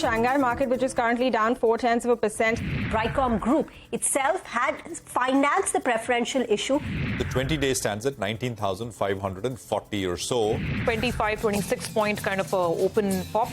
Shanghai market, which is currently down 0.4%. Bricom Group itself had financed the preferential issue. The 20-day stands at 19,540 or so. 26 point kind of open pop.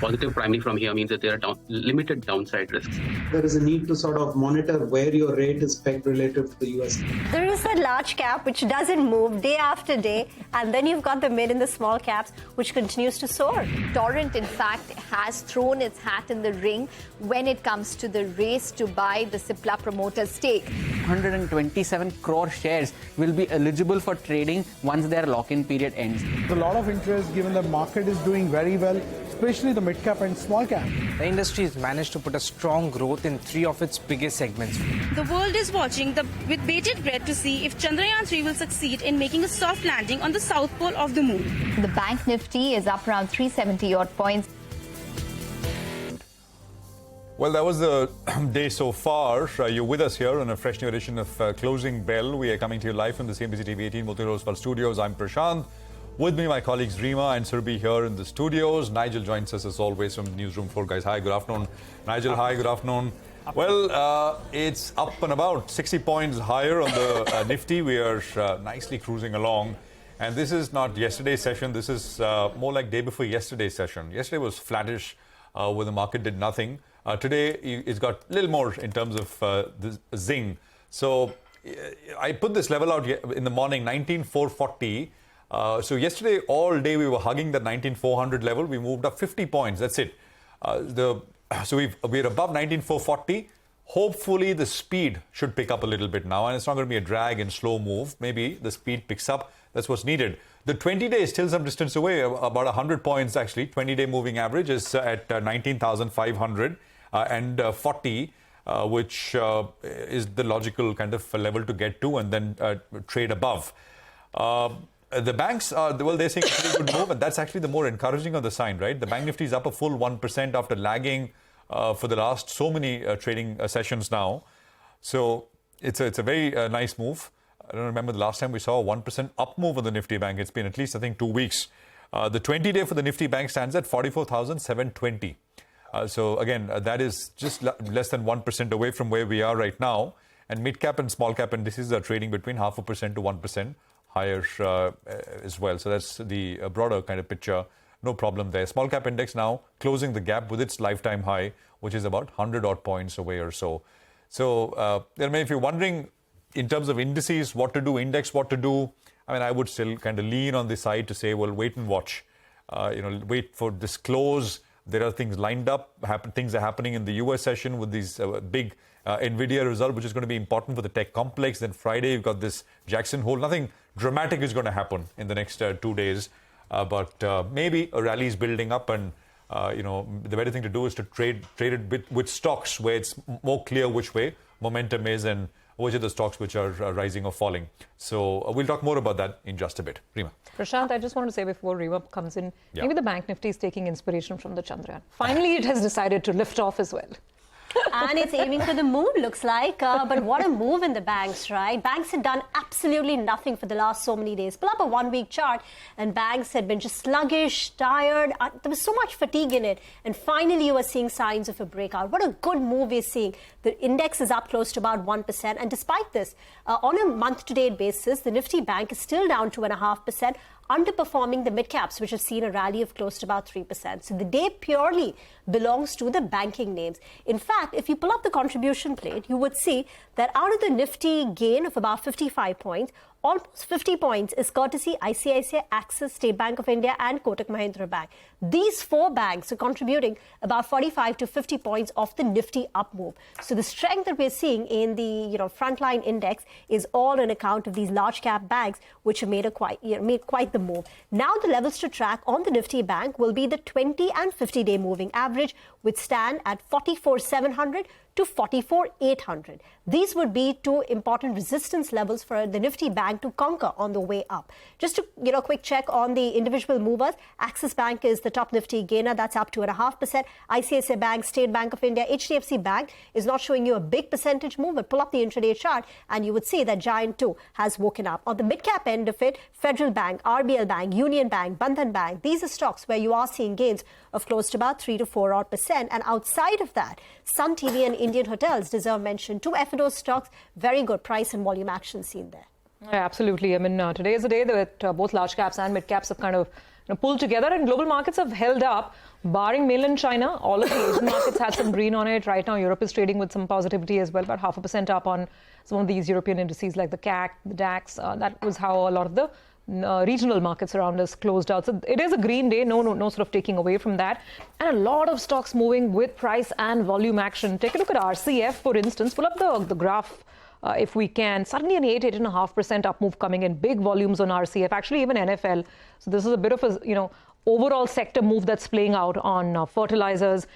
Positive primary from here means that there are limited downside risks. There is a need to sort of monitor where your rate is pegged relative to the US. There is a large cap which doesn't move day after day, and then you've got the mid and the small caps which continues to soar. Torrent, in fact, has thrown its hat in the ring when it comes to the race to buy the Cipla promoter stake. 127 crore shares will be eligible for trading once their lock-in period ends. There's a lot of interest given the market is doing very well, especially the mid-cap and small-cap. The industry has managed to put a strong growth in 3 of its biggest segments. The world is watching with bated breath to see if Chandrayaan-3 will succeed in making a soft landing on the south pole of the moon. The bank nifty is up around 370 odd points. Well, that was the day so far. You're with us here on a fresh new edition of Closing Bell. We are coming to you live from the CNBC-TV18 Multi-Rosewell studios. I'm Prashant. With me, my colleagues Rima and Surbi here in the studios. Nigel joins us as always from Newsroom 4. Guys, hi, good afternoon. Nigel, hi, good afternoon. Well, it's up and about 60 points higher on the Nifty. We are nicely cruising along. And this is not yesterday's session. This is more like day before yesterday's session. Yesterday was flattish where the market did nothing. Today, it's got a little more in terms of the zing. So I put this level out in the morning, 19,440. So yesterday, all day, we were hugging that 19,400 level. We moved up 50 points. That's it. So we're above 19,440. Hopefully, the speed should pick up a little bit now. And it's not going to be a drag and slow move. Maybe the speed picks up. That's what's needed. The 20-day is still some distance away, about 100 points actually. 20-day moving average is at 19,500 and 40, which is the logical kind of level to get to and then trade above. The banks are, well, they're saying a pretty good move, and that's actually the more encouraging of the sign, right? The Bank Nifty is up a full 1% after lagging for the last so many trading sessions now. So it's a very nice move. I don't remember the last time we saw a 1% up move on the Nifty Bank. It's been at least, I think, 2 weeks. The 20-day for the Nifty Bank stands at 44,720. So again, that is just less than 1% away from where we are right now. And mid-cap and small-cap indices are trading between 0.5% to 1% higher as well. So that's the broader kind of picture. No problem there. Small-cap index now closing the gap with its lifetime high, which is about 100 odd points away or so. So if you're wondering in terms of indices, what to do, index, what to do, I mean, I would still kind of lean on the side to say, well, wait and watch. Wait for this close. There are things lined up. Things are happening in the US session with these big NVIDIA result, which is going to be important for the tech complex. Then Friday, you've got this Jackson Hole. Nothing dramatic is going to happen in the next 2 days. But maybe a rally is building up, and the better thing to do is to trade it with stocks where it's more clear which way momentum is and which are the stocks which are rising or falling. So we'll talk more about that in just a bit. Rima. Prashant, I just want to say before Rima comes in, maybe the Bank Nifty is taking inspiration from the Chandrayaan. Finally, it has decided to lift off as well. And it's aiming for the moon, looks like. But what a move in the banks, right? Banks had done absolutely nothing for the last so many days. Pull up a 1-week chart, and banks had been just sluggish, tired. There was so much fatigue in it. And finally, you are seeing signs of a breakout. What a good move we're seeing. The index is up close to about 1%. And despite this, on a month-to-date basis, the Nifty Bank is still down 2.5%. Underperforming the mid-caps, which have seen a rally of close to about 3%. So the day purely belongs to the banking names. In fact, if you pull up the contribution plate, you would see that out of the Nifty gain of about 55 points, almost 50 points is courtesy ICICI, Axis, State Bank of India and Kotak Mahindra Bank. These 4 banks are contributing about 45 to 50 points of the Nifty up move. So the strength that we're seeing in the frontline index is all on account of these large cap banks, which have made quite the move. Now the levels to track on the Nifty Bank will be the 20 and 50-day moving average, which stand at 44,700 to 44,800. These would be two important resistance levels for the Nifty Bank to conquer on the way up. Just to quick check on the individual movers. Axis Bank is the top Nifty gainer. That's up 2.5%. ICICI Bank, State Bank of India, HDFC Bank is not showing you a big percentage move, but pull up the intraday chart and you would see that Giant too has woken up. On the mid-cap end of it, Federal Bank, RBL Bank, Union Bank, Bandhan Bank, these are stocks where you are seeing gains of close to about 3 to 4%. And outside of that, Sun TV and Indian Hotels deserve mention. Two F&O stocks, very good price and volume action seen there. Yeah, absolutely. I mean, today is a day that both large caps and mid caps have kind of pulled together, and global markets have held up, barring mainland China. All of the Asian markets had some green on it. Right now, Europe is trading with some positivity as well, about 0.5% up on some of these European indices like the CAC, the DAX. That was how a lot of the regional markets around us closed out. So it is a green day, no sort of taking away from that. And a lot of stocks moving with price and volume action. Take a look at RCF, for instance. Pull up the graph if we can. Suddenly an 8.5% up move coming in. Big volumes on RCF, actually even NFL. So this is a bit of a overall sector move that's playing out on fertilizers.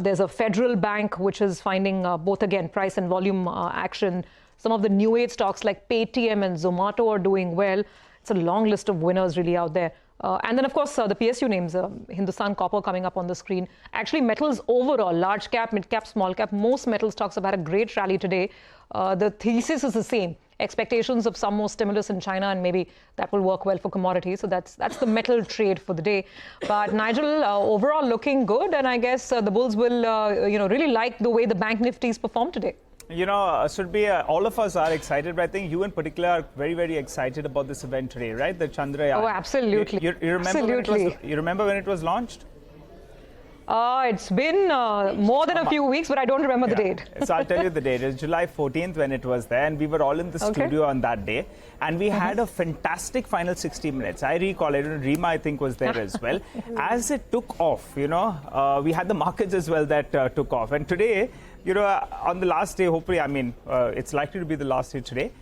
There's a Federal Bank which is finding both again price and volume action. Some of the new age stocks like Paytm and Zomato are doing well. It's a long list of winners really out there. And then, of course, the PSU names, Hindustan Copper coming up on the screen. Actually, metals overall, large cap, mid cap, small cap, most metal stocks have had a great rally today. The thesis is the same. Expectations of some more stimulus in China, and maybe that will work well for commodities. So that's the metal trade for the day. But Nigel, overall looking good, and I guess the bulls will really like the way the bank Nifty's performed today. Should be all of us are excited, but I think you in particular are very, very excited about this event today, right? The Chandrayaan. Oh, absolutely. You remember you remember when it was launched? It's been more than a few weeks, but I don't remember the date. So I'll tell you the date. It's July 14th when it was there, and we were all in the studio on that day. And we had a fantastic final 60 minutes. I recall it, and Reema, I think, was there as well. As it took off, we had the markets as well that took off. And today, on the last day, hopefully, it's likely to be the last day today.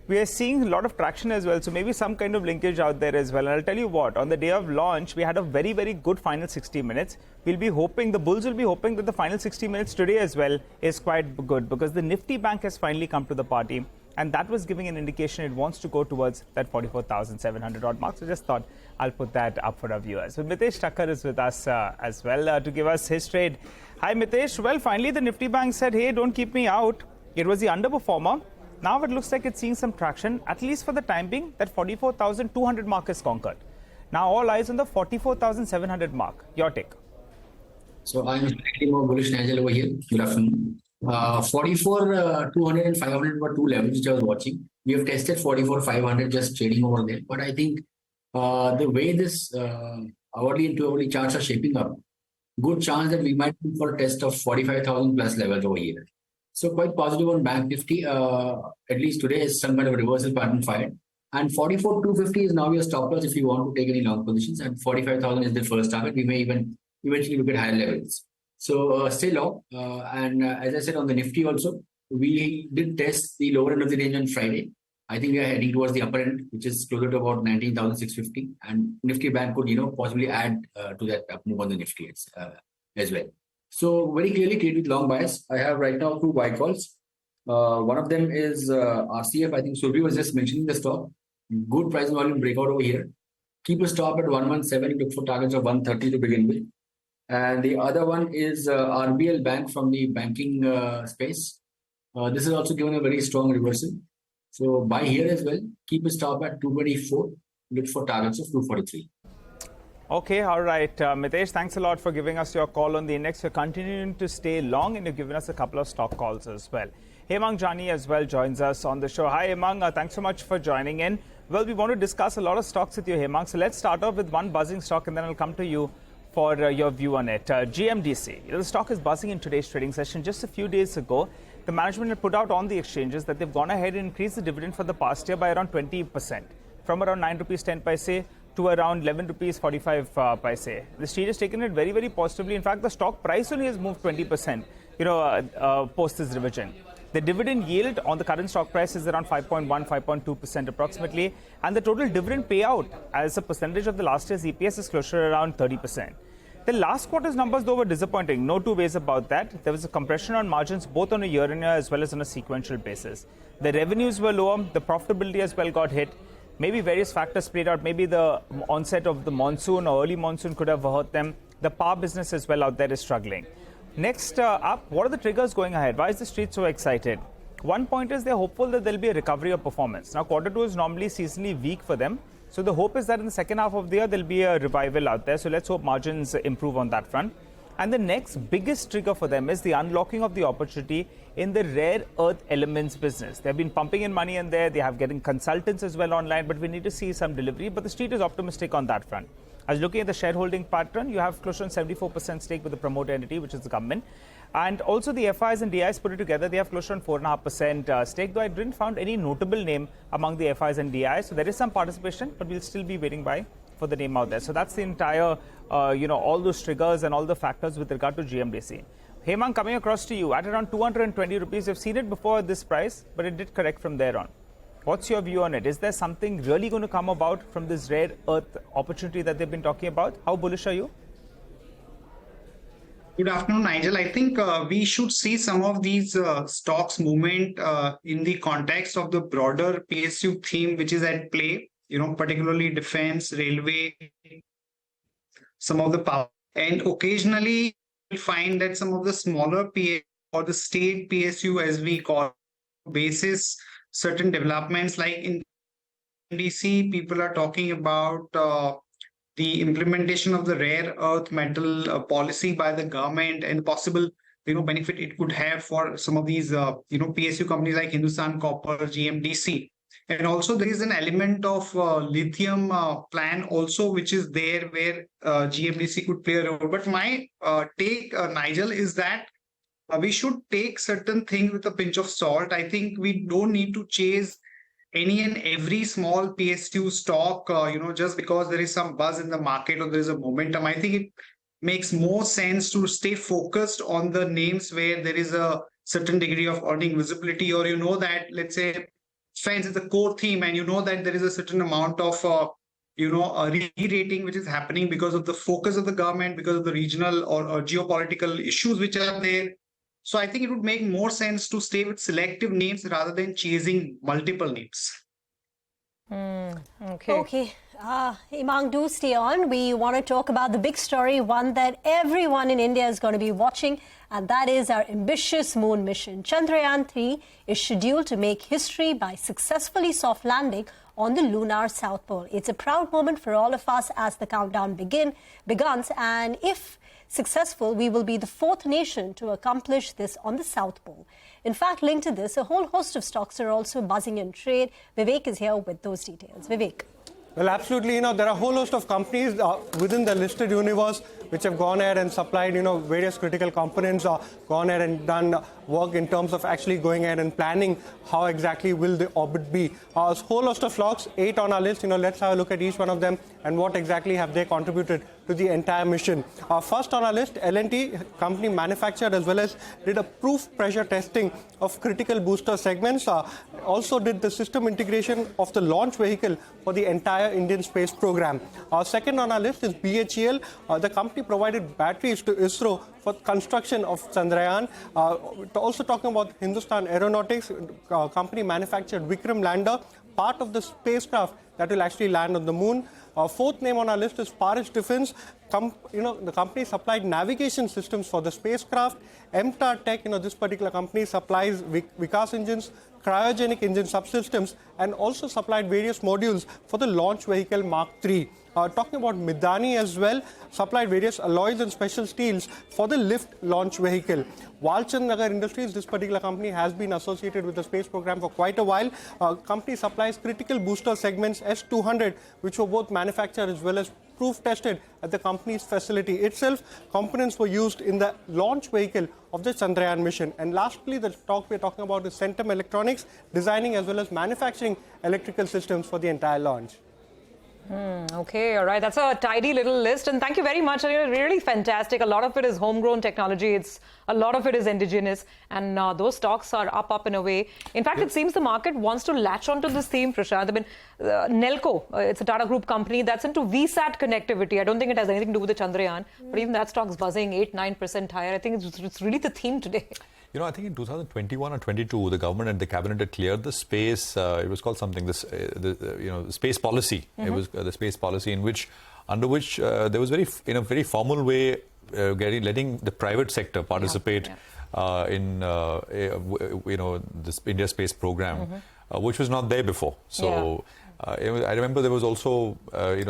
We are seeing a lot of traction as well, so maybe some kind of linkage out there as well. And I'll tell you what, on the day of launch, we had a very, very good final 60 minutes. The bulls will be hoping that the final 60 minutes today as well is quite good, because the Nifty Bank has finally come to the party, and that was giving an indication it wants to go towards that 44,700 odd mark. So just thought I'll put that up for our viewers. So Mitesh Thakkar is with us as well to give us his trade. Hi Mitesh. Well, finally the Nifty Bank said, hey, don't keep me out. It was the underperformer. Now it looks like it's seeing some traction, at least for the time being. That 44,200 mark is conquered. Now all eyes on the 44,700 mark. Your take. So I'm slightly more bullish, Nigel, over here. Good afternoon. 44,200 and 500 were two levels which I was watching. We have tested 44,500 just trading over there. But I think the way this hourly and 2 hourly charts are shaping up, good chance that we might be for a test of 45,000 plus levels over here. So quite positive on Bank Nifty. At least today is some kind of a reversal pattern fired. And 44,250 is now your stop loss if you want to take any long positions. And 45,000 is the first target. We may even eventually look at higher levels. So stay long. And as I said on the Nifty also, we did test the lower end of the range on Friday. I think we are heading towards the upper end, which is closer to about 19,650. And Nifty Bank could, possibly add to that move on the Nifty as well. So very clearly trade with long bias. I have right now two buy calls. One of them is RCF. I think Surbi was just mentioning the stock. Good price and volume breakout over here. Keep a stop at 117. Look for targets of 130 to begin with. And the other one is RBL Bank from the banking space. This is also given a very strong reversal. So buy here as well. Keep a stop at 224. Look for targets of 243. Okay, all right. Mitesh, thanks a lot for giving us your call on the index. We're continuing to stay long, and you've given us a couple of stock calls as well. Hemang Jani as well joins us on the show. Hi, Hemang. Thanks so much for joining in. Well, we want to discuss a lot of stocks with you, Hemang. So let's start off with one buzzing stock, and then I'll come to you for your view on it. GMDC. The stock is buzzing in today's trading session. Just a few days ago, the management had put out on the exchanges that they've gone ahead and increased the dividend for the past year by around 20%, from around 9 rupees 10 paise to around 11 rupees 45 paise. The street has taken it very, very positively. In fact, the stock price only has moved 20%, post this revision. The dividend yield on the current stock price is around 5.1, 5.2% approximately. And the total dividend payout as a percentage of the last year's EPS is closer to around 30%. The last quarter's numbers, though, were disappointing. No two ways about that. There was a compression on margins, both on a year-on-year as well as on a sequential basis. The revenues were lower. The profitability as well got hit. Maybe various factors played out. Maybe the onset of the monsoon or early monsoon could have hurt them. The power business as well out there is struggling. Next up, what are the triggers going ahead? Why is the street so excited? One point is they're hopeful that there'll be a recovery of performance. Now, quarter two is normally seasonally weak for them. So the hope is that in the second half of the year, there'll be a revival out there. So let's hope margins improve on that front. And the next biggest trigger for them is the unlocking of the opportunity in the rare earth elements business. They've been pumping in money in there. They have getting consultants as well online, but we need to see some delivery. But the street is optimistic on that front. As looking at the shareholding pattern, you have close to 74% stake with the promoter entity, which is the government. And also the FIs and DIs put it together, they have close to 4.5% stake, though I didn't find any notable name among the FIs and DIs. So there is some participation, but we'll still be waiting for the name out there. So that's the entire, all those triggers and all the factors with regard to GMDC. Hemang, coming across to you at around 220 rupees. You've seen it before at this price, but it did correct from there on. What's your view on it? Is there something really going to come about from this rare earth opportunity that they've been talking about? How bullish are you? Good afternoon, Nigel. I think we should see some of these stocks movement in the context of the broader PSU theme which is at play, particularly defense, railway, some of the power. And occasionally you'll find that some of the smaller PSU or the state PSU as we call it, basis certain developments like in GMDC, people are talking about the implementation of the rare earth metal policy by the government and possible benefit it could have for some of these PSU companies like Hindustan Copper, GMDC. And also there is an element of lithium plan also which is there where GMDC could play a role. But my take, Nigel, is that we should take certain things with a pinch of salt. I think we don't need to chase any and every small PSU stock, just because there is some buzz in the market or there is a momentum. I think it makes more sense to stay focused on the names where there is a certain degree of earning visibility, or that, let's say, defense is the core theme, and that there is a certain amount of a re-rating which is happening because of the focus of the government, because of the regional or geopolitical issues which are there. So I think it would make more sense to stay with selective names rather than chasing multiple names. Okay. Hemang, do stay on. We want to talk about the big story, one that everyone in India is going to be watching, and that is our ambitious moon mission. Chandrayaan-3 is scheduled to make history by successfully soft landing on the lunar South Pole. It's a proud moment for all of us as the countdown begins, and if successful, we will be the fourth nation to accomplish this on the South Pole. In fact, linked to this, a whole host of stocks are also buzzing in trade. Vivek is here with those details. Vivek. Well, absolutely. There are a whole host of companies within the listed universe which have gone ahead and supplied, various critical components, gone ahead and done work in terms of actually going ahead and planning how exactly will the orbit be. A whole host of stocks, 8 on our list. Let's have a look at each one of them and what exactly have they contributed to the entire mission. First on our list, L&T company manufactured as well as did a proof pressure testing of critical booster segments. Also did the system integration of the launch vehicle for the entire Indian space program. Second on our list is BHEL. The company provided batteries to ISRO for construction of Chandrayaan. Also talking about Hindustan Aeronautics, company manufactured Vikram lander, part of the spacecraft that will actually land on the moon. Fourth name on our list is Parish Defense. The company supplied navigation systems for the spacecraft. MTAR Tech, this particular company supplies Vikas engines, cryogenic engine subsystems, and also supplied various modules for the launch vehicle Mark III. Talking about Midani as well, supplied various alloys and special steels for the lift launch vehicle. Walchand Nagar Industries, this particular company has been associated with the space program for quite a while. Company supplies critical booster segments S200, which were both manufactured as well as proof tested at the company's facility itself. Components were used in the launch vehicle of the Chandrayaan mission. And lastly, the stock we're talking about is Centum Electronics, designing as well as manufacturing electrical systems for the entire launch. Okay, all right. That's a tidy little list. And thank you very much. Really fantastic. A lot of it is homegrown technology. A lot of it is indigenous. And those stocks are up in a way. In fact, it seems the market wants to latch onto this theme, Prashant. I mean, Nelco, it's a Tata Group company that's into VSAT connectivity. I don't think it has anything to do with the Chandrayaan. But even that stock's buzzing 8-9% higher. I think it's really the theme today. You know, I think in 2021 or 22, the government and the cabinet had cleared the space. It was called something. The space policy. It was the space policy under which there was in a very formal way letting the private sector participate in this India space program, which was not there before. So. I remember there was also,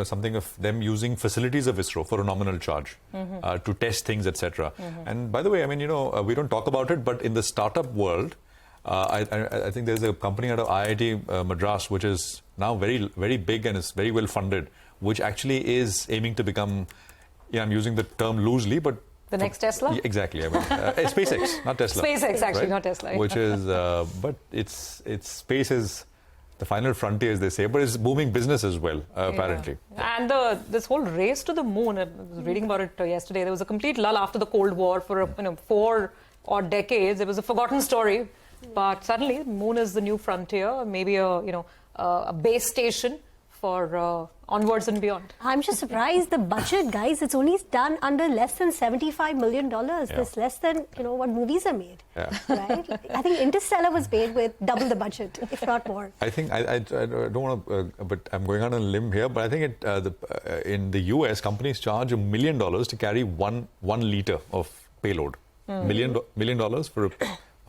something of them using facilities of ISRO for a nominal charge to test things, etc. And by the way, I mean, we don't talk about it, but in the startup world, I think there's a company out of IIT Madras, which is now very, very big and is very well funded, which actually is aiming to become, I'm using the term loosely, but the next Tesla? Exactly. I mean, SpaceX, not Tesla. SpaceX, actually, right? not Tesla. Which is, but it's space is the final frontier, as they say, but it's booming business as well, apparently. And this whole race to the moon, I was reading about it yesterday. There was a complete lull after the Cold War for 4 odd decades. It was a forgotten story, but suddenly the moon is the new frontier. Maybe a base station for onwards and beyond. I'm just surprised the budget, guys. It's only done under less than $75 million. That's less than what movies are made. Right? I think Interstellar was made with double the budget, if not more. I think I don't want to, but I'm going on a limb here. But I think in the US, companies charge $1 million to carry one liter of payload. $1 million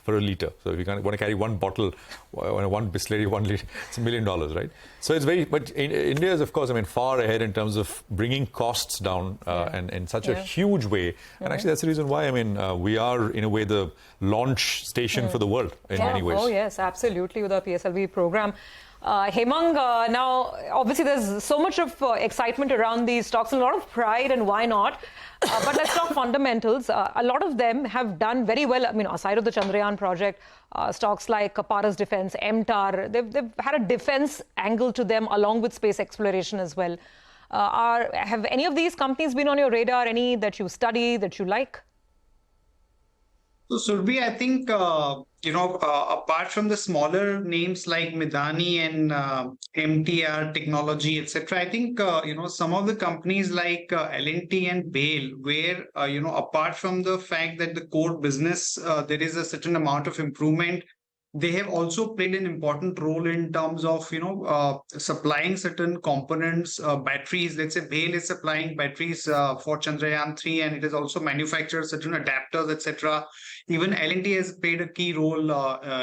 for a liter. So if you want to carry one bottle, one Bisleri, 1 liter, it's $1 million, right? So it's but India is, of course, far ahead in terms of bringing costs down and in such a huge way. And actually, that's the reason why, we are, in a way, the launch station for the world in many ways. Oh, yes, absolutely, with our PSLV program. Hemang, now, obviously, there's so much of excitement around these stocks and a lot of pride, and why not? But let's talk fundamentals. A lot of them have done very well. Aside of the Chandrayaan project, stocks like Paras Defense, MTAR, they've had a defense angle to them along with space exploration as well. Have any of these companies been on your radar? Any that you study, that you like? So, Surbhi, I think, apart from the smaller names like Midani and MTR Technology, etc., I think, some of the companies like L&T and BAIL, where, apart from the fact that the core business, there is a certain amount of improvement, they have also played an important role in terms of, supplying certain components, batteries. Let's say BAIL is supplying batteries for Chandrayaan 3, and it has also manufactured certain adapters, etc. Even L&T has played a key role,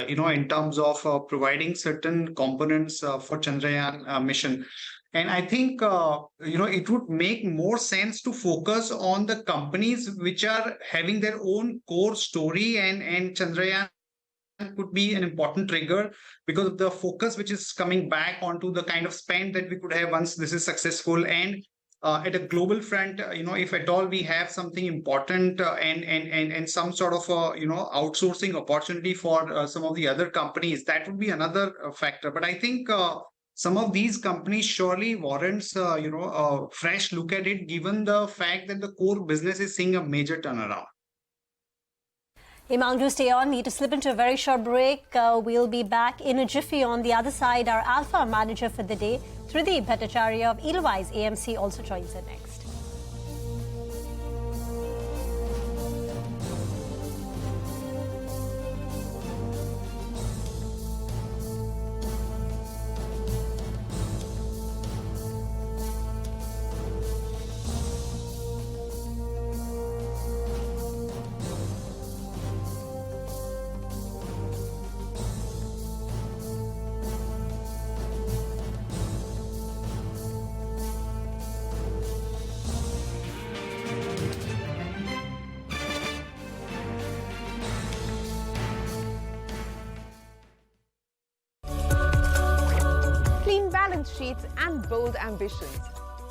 in terms of providing certain components for Chandrayaan mission. And I think, it would make more sense to focus on the companies which are having their own core story, and Chandrayaan could be an important trigger because of the focus which is coming back onto the kind of spend that we could have once this is successful. And at a global front, if at all we have something important and some sort of outsourcing opportunity for some of the other companies, that would be another factor. But I think some of these companies surely warrants a fresh look at it, given the fact that the core business is seeing a major turnaround. Hemang, do stay on. Need to slip into a very short break. We'll be back in a jiffy. On the other side, our Alpha manager for the day, Tridi Bhattacharya of Edelweiss AMC, also joins us next. Sheets and bold ambitions.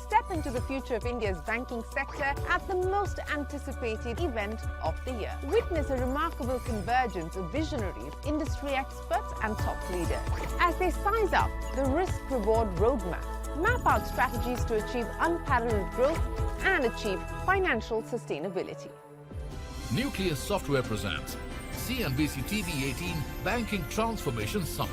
Step into the future of India's banking sector at the most anticipated event of the year. Witness a remarkable convergence of visionaries, industry experts and top leaders as they size up the risk-reward roadmap map out strategies to achieve unparalleled growth and achieve financial sustainability. Nucleus Software presents CNBC-TV18 Banking Transformation Summit.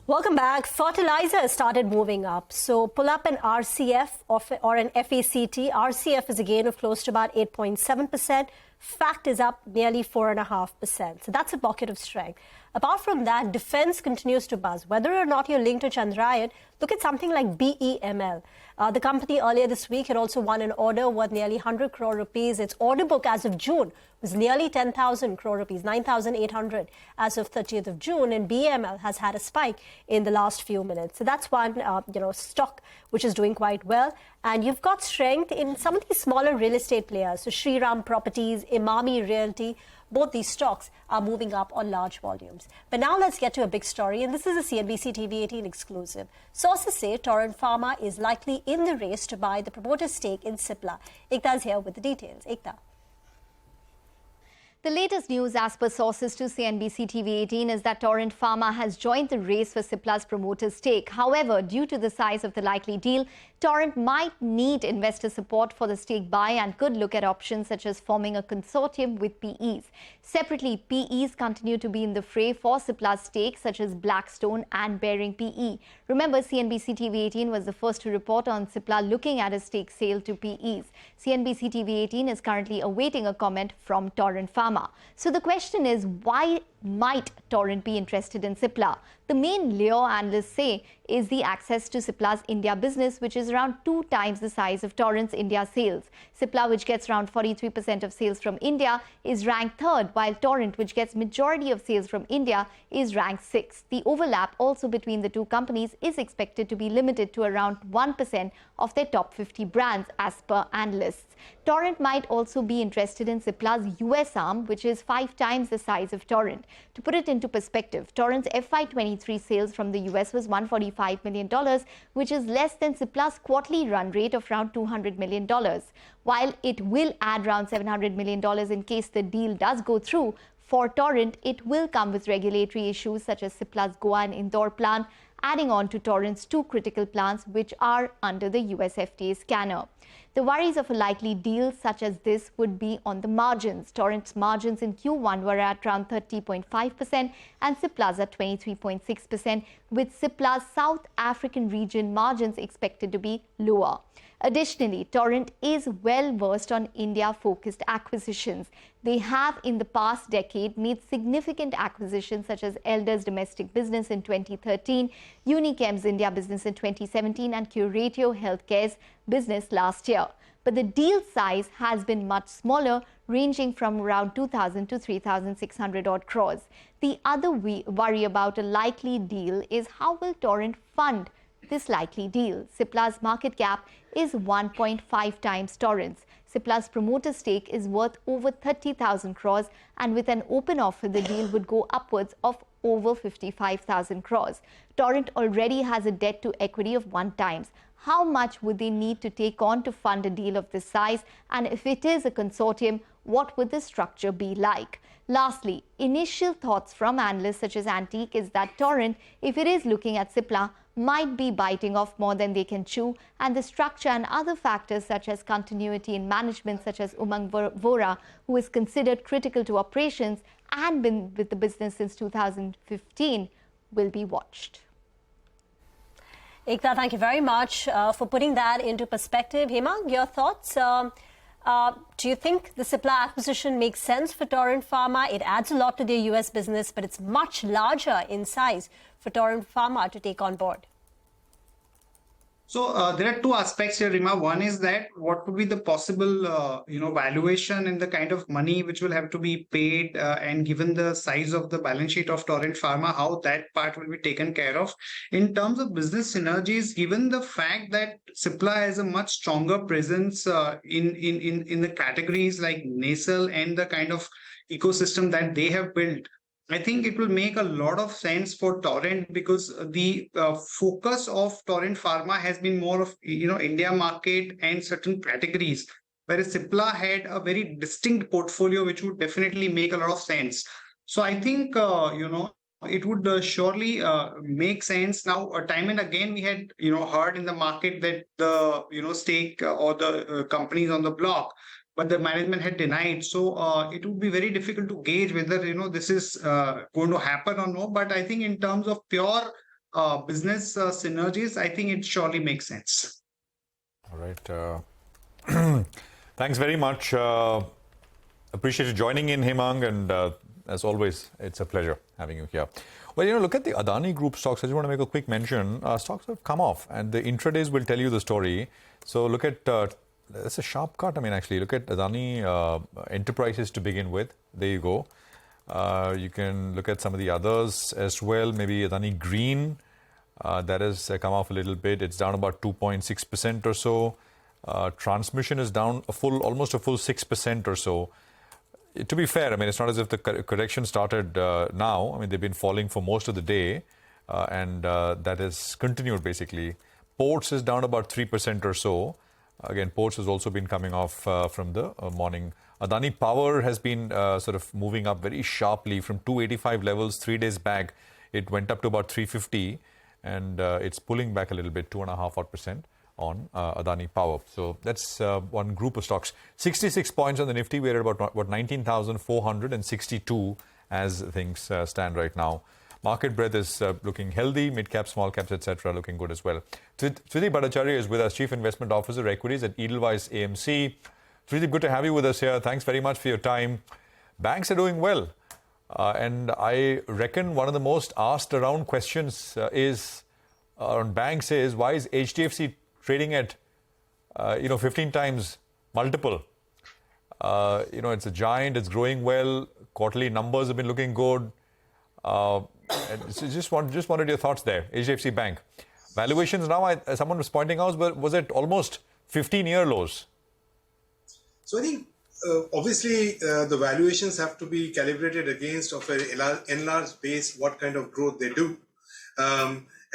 Welcome back. Fertilizer started moving up. So pull up an RCF or an FACT. RCF is a gain of close to about 8.7%. FACT is up nearly 4.5%. So that's a pocket of strength. Apart from that, defense continues to buzz. Whether or not you're linked to Chandrayaan, look at something like BEML. The company earlier this week had also won an order worth nearly 100 crore rupees. Its order book as of June was nearly 10,000 crore rupees, 9,800 as of 30th of June. And BEML has had a spike in the last few minutes. So that's one, stock which is doing quite well. And you've got strength in some of these smaller real estate players. So Shriram Properties, Imami Realty, both these stocks are moving up on large volumes. But now let's get to a big story, and this is a CNBC-TV18 exclusive. Sources say Torrent Pharma is likely in the race to buy the promoter stake in Cipla. Ekta is here with the details. Ekta. The latest news as per sources to CNBC-TV18 is that Torrent Pharma has joined the race for Cipla's promoter stake. However, due to the size of the likely deal, Torrent might need investor support for the stake buy and could look at options such as forming a consortium with PEs. Separately, PEs continue to be in the fray for Cipla's stake, such as Blackstone and Baring PE. Remember, CNBC-TV18 was the first to report on Cipla looking at a stake sale to PEs. CNBC-TV18 is currently awaiting a comment from Torrent Pharma. So the question is, why might Torrent be interested in Cipla? The main lure analysts say is the access to Cipla's India business, which is around 2 times the size of Torrent's India sales. Cipla, which gets around 43% of sales from India, is ranked 3rd, while Torrent, which gets majority of sales from India, is ranked 6th. The overlap also between the two companies is expected to be limited to around 1% of their top 50 brands, as per analysts. Torrent might also be interested in Cipla's US arm, which is 5 times the size of Torrent. To put it into perspective, Torrent's FY23 sales from the US was $145 million, which is less than Cipla's quarterly run rate of around $200 million. While it will add around $700 million in case the deal does go through, for Torrent, it will come with regulatory issues such as Cipla's Goa and Indore plant, adding on to Torrent's 2 critical plants which are under the US FDA scanner. The worries of a likely deal such as this would be on the margins. Torrent's margins in Q1 were at around 30.5% and Cipla's at 23.6%, with Cipla's South African region margins expected to be lower. Additionally, Torrent is well versed on India-focused acquisitions. They have in the past decade made significant acquisitions such as Elder's domestic business in 2013, Unichem's India business in 2017 and Curatio Healthcare's business last year. But the deal size has been much smaller, ranging from around 2,000 to 3,600 odd crores. The other worry about a likely deal is how will Torrent fund this likely deal. Cipla's market cap is 1.5 times Torrent's. Cipla's promoter stake is worth over 30,000 crores, and with an open offer, the deal would go upwards of over 55,000 crores. Torrent already has a debt to equity of 1 times. How much would they need to take on to fund a deal of this size? And if it is a consortium, what would the structure be like? Lastly, initial thoughts from analysts such as Antique is that Torrent, if it is looking at Cipla, might be biting off more than they can chew, and the structure and other factors such as continuity in management such as Umang Vora, who is considered critical to operations and been with the business since 2015, will be watched. Ekta, thank you very much for putting that into perspective. Hemang, your thoughts? Do you think the Cipla acquisition makes sense for Torrent Pharma? It adds a lot to their US business, but it's much larger in size for Torrent Pharma to take on board. So there are 2 aspects here, Rima. One is that what would be the possible, valuation and the kind of money which will have to be paid, and given the size of the balance sheet of Torrent Pharma, how that part will be taken care of. In terms of business synergies, given the fact that Cipla has a much stronger presence in the categories like nasal and the kind of ecosystem that they have built, I think it will make a lot of sense for Torrent, because the focus of Torrent Pharma has been more of India market and certain categories, whereas Cipla had a very distinct portfolio which would definitely make a lot of sense. So I think it would surely make sense. Now, time and again we had heard in the market that the stake or the companies on the block, but the management had denied. So it would be very difficult to gauge whether this is going to happen or no. But I think in terms of pure business synergies, I think it surely makes sense. All right. Thanks very much. Appreciate you joining in, Hemang, and as always, it's a pleasure having you here. Well, look at the Adani Group stocks. I just want to make a quick mention. Stocks have come off, and the intradays will tell you the story. So look at that's a sharp cut. I mean, actually, look at Adani Enterprises to begin with. There you go. You can look at some of the others as well. Maybe Adani Green. That has come off a little bit. It's down about 2.6% or so. Transmission is down almost a full 6% or so. To be fair, I mean, it's not as if the correction started now. I mean, they've been falling for most of the day, and that has continued basically. Ports is down about 3% or so. Again, Ports has also been coming off from the morning. Adani Power has been sort of moving up very sharply from 285 levels 3 days back. It went up to about 350, and it's pulling back a little bit, 2.5% on Adani Power. So that's one group of stocks. 66 points on the Nifty. We're at about 19,462 as things stand right now. Market breadth is looking healthy. Mid caps, small caps, etc. looking good as well. Tridip Bhattacharya is with us, Chief Investment Officer, Equities at Edelweiss AMC. Tridip, good to have you with us here. Thanks very much for your time. Banks are doing well. And I reckon one of the most asked around questions on banks is, why is HDFC trading at 15 times multiple? It's a giant, it's growing well, quarterly numbers have been looking good. And so just wanted your thoughts there. HDFC Bank. Valuations now, someone was pointing out, was it almost 15-year lows? So I think obviously the valuations have to be calibrated against of an enlarged base, what kind of growth they do.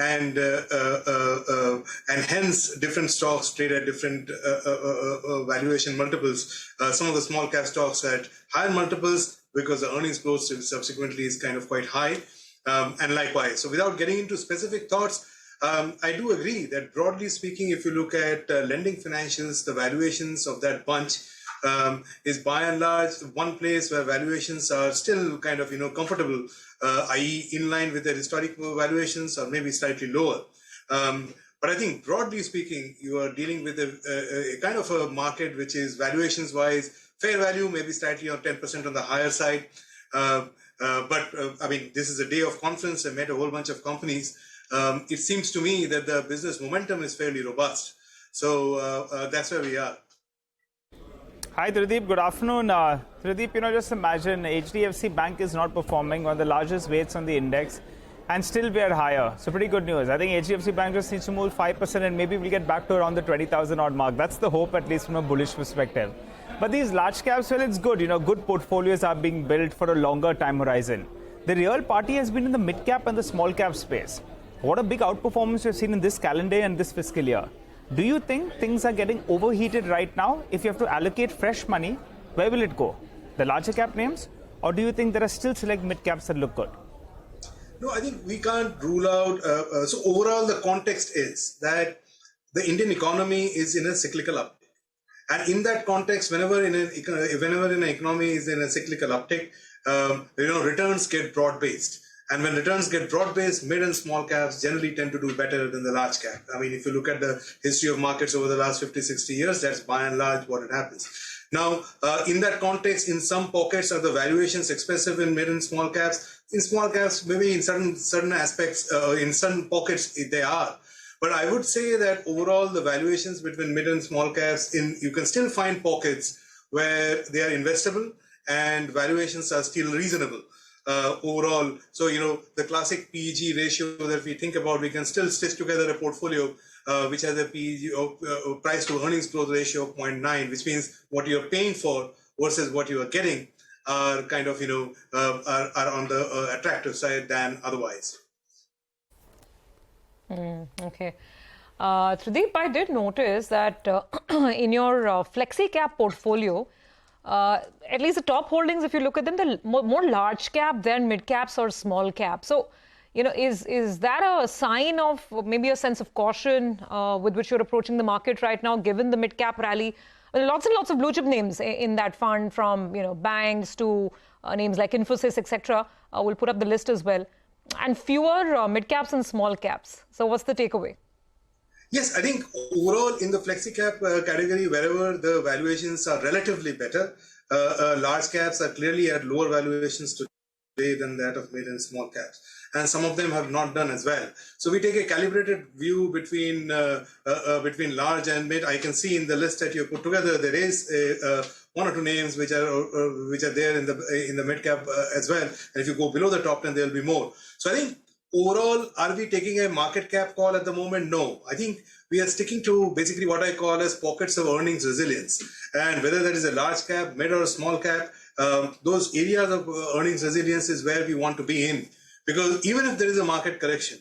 And hence different stocks trade at different valuation multiples. Some of the small cap stocks at higher multiples because the earnings growth subsequently is kind of quite high, and likewise. So without getting into specific thoughts, I do agree that broadly speaking, if you look at lending financials, the valuations of that bunch is by and large one place where valuations are still kind of comfortable, i.e. in line with their historical valuations or maybe slightly lower. But I think broadly speaking, you are dealing with a kind of a market which is valuations wise fair value, maybe slightly on 10% on the higher side. But I mean, this is a day of conference. I met a whole bunch of companies. It seems to me that the business momentum is fairly robust. So that's where we are. Hi, Trideep. Good afternoon. Trideep, just imagine HDFC Bank is not performing, one of the largest weights on the index, and still we are higher. So pretty good news. I think HDFC Bank just needs to move 5% and maybe we'll get back to around the 20,000 odd mark. That's the hope, at least from a bullish perspective. But these large caps, well, it's good. Good portfolios are being built for a longer time horizon. The real party has been in the mid cap and the small cap space. What a big outperformance we've seen in this calendar and this fiscal year. Do you think things are getting overheated right now? If you have to allocate fresh money, where will it go? The larger cap names? Or do you think there are still select mid caps that look good? No, I think we can't rule out. So overall, the context is that the Indian economy is in a cyclical uptick. And in that context, whenever an economy is in a cyclical uptick, returns get broad-based. And when returns get broad-based, mid and small caps generally tend to do better than the large cap. I mean, if you look at the history of markets over the last 50, 60 years, that's by and large what it happens. Now, in that context, in some pockets are the valuations expressive in mid and small caps. In small caps, maybe in certain aspects, in certain pockets, they are. But I would say that overall, the valuations between mid and small caps, you can still find pockets where they are investable and valuations are still reasonable. Overall, so the classic PEG ratio that we think about, we can still stitch together a portfolio which has a PEG price to earnings growth ratio of 0.9, which means what you're paying for versus what you are getting are kind of are on the attractive side than otherwise. Okay. Trideep, I did notice that in your flexi cap portfolio, at least the top holdings, if you look at them, they're more large cap than mid caps or small cap. So, is that a sign of maybe a sense of caution with which you're approaching the market right now, given the mid cap rally? Lots and lots of blue chip names in that fund, from banks to names like Infosys, etc. We'll put up the list as well, and fewer mid caps and small caps. So, what's the takeaway? Yes, I think overall in the flexi cap category, wherever the valuations are relatively better, large caps are clearly at lower valuations today than that of mid and small caps. And some of them have not done as well. So we take a calibrated view between large and mid. I can see in the list that you put together, there is one or two names which are there in the mid cap as well. And if you go below the top 10, there will be more. So I think overall, are we taking a market cap call at the moment? No. I think we are sticking to basically what I call as pockets of earnings resilience. And whether that is a large cap, mid or small cap, those areas of earnings resilience is where we want to be in. Because even if there is a market correction,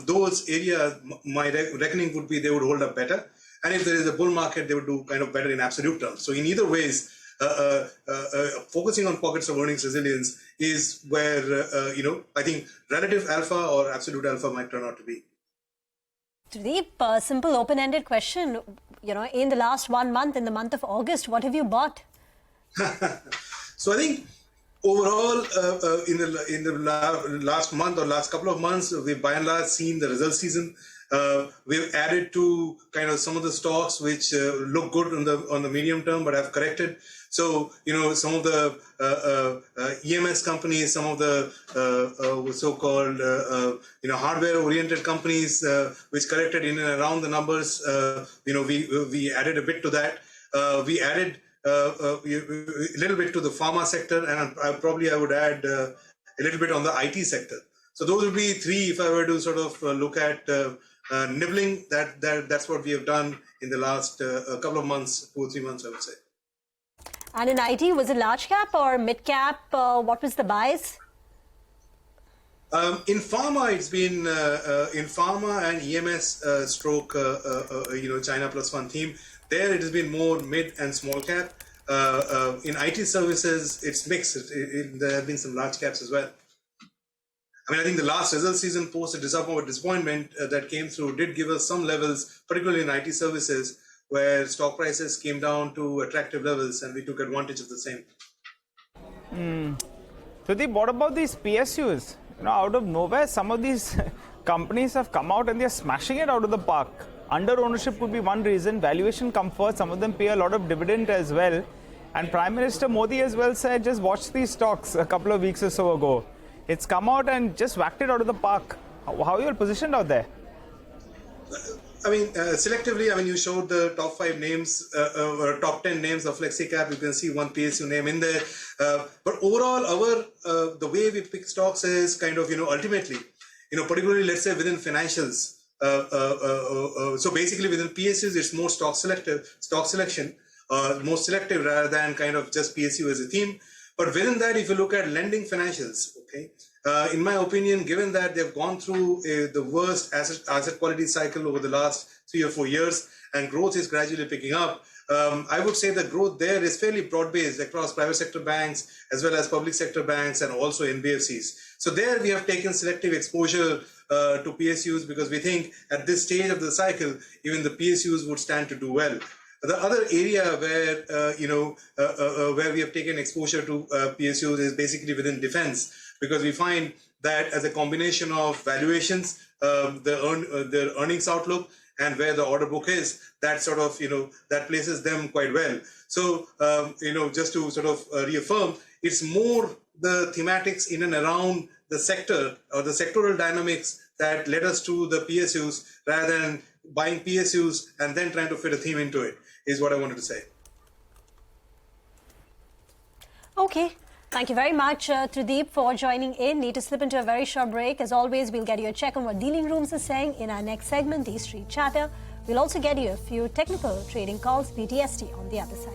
those areas, my reckoning would be they would hold up better. And if there is a bull market, they would do kind of better in absolute terms. So in either ways, focusing on pockets of earnings resilience is where, I think relative alpha or absolute alpha might turn out to be. Trideep, simple open-ended question. In the last 1 month, in the month of August, what have you bought? So I think overall, in the last month or last couple of months, we've by and large seen the result season. We've added to kind of some of the stocks which look good on the medium term but have corrected. So, some of the EMS companies, some of the so-called, hardware-oriented companies which corrected in and around the numbers, we added a bit to that. We added a little bit to the pharma sector, and I would add a little bit on the IT sector. So those would be three if I were to sort of look at nibbling. That's what we have done in the last couple of months, 2 or 3 months, I would say. And in IT, was it large cap or mid cap? What was the bias? In pharma, it's been in pharma and EMS stroke, China plus one theme. There, it has been more mid and small cap. In IT services, it's mixed. There have been some large caps as well. I mean, I think the last result season post a disappointment that came through did give us some levels, particularly in IT services, where stock prices came down to attractive levels, and we took advantage of the same. Sudeep, what about these PSUs? Out of nowhere, some of these companies have come out and they're smashing it out of the park. Under ownership could be one reason. Valuation comfort. Some of them pay a lot of dividend as well. And Prime Minister Modi as well said, just watch these stocks a couple of weeks or so ago. It's come out and just whacked it out of the park. How are you positioned out there? I mean, selectively, you showed the top 5 names or top 10 names of FlexiCap. You can see one PSU name in there. But overall, the way we pick stocks is kind of, ultimately, particularly, let's say, within financials. So basically, within PSUs, it's more stock selection, more selective rather than kind of just PSU as a theme. But within that, if you look at lending financials, okay, in my opinion, given that they've gone through the worst asset quality cycle over the last 3 or 4 years, and growth is gradually picking up, I would say the growth there is fairly broad-based across private sector banks as well as public sector banks and also NBFCs. So there we have taken selective exposure to PSUs because we think at this stage of the cycle, even the PSUs would stand to do well. The other area where we have taken exposure to PSUs is basically within defense, because we find that as a combination of valuations, their earnings outlook, and where the order book is, that sort of, that places them quite well. So, just to sort of reaffirm, it's more the thematics in and around the sector or the sectoral dynamics that led us to the PSUs rather than buying PSUs and then trying to fit a theme into it, is what I wanted to say. Okay. Thank you very much, Trideep, for joining in. Need to slip into a very short break. As always, we'll get you a check on what dealing rooms are saying in our next segment, the Street Chatter. We'll also get you a few technical trading calls, BTST, on the other side.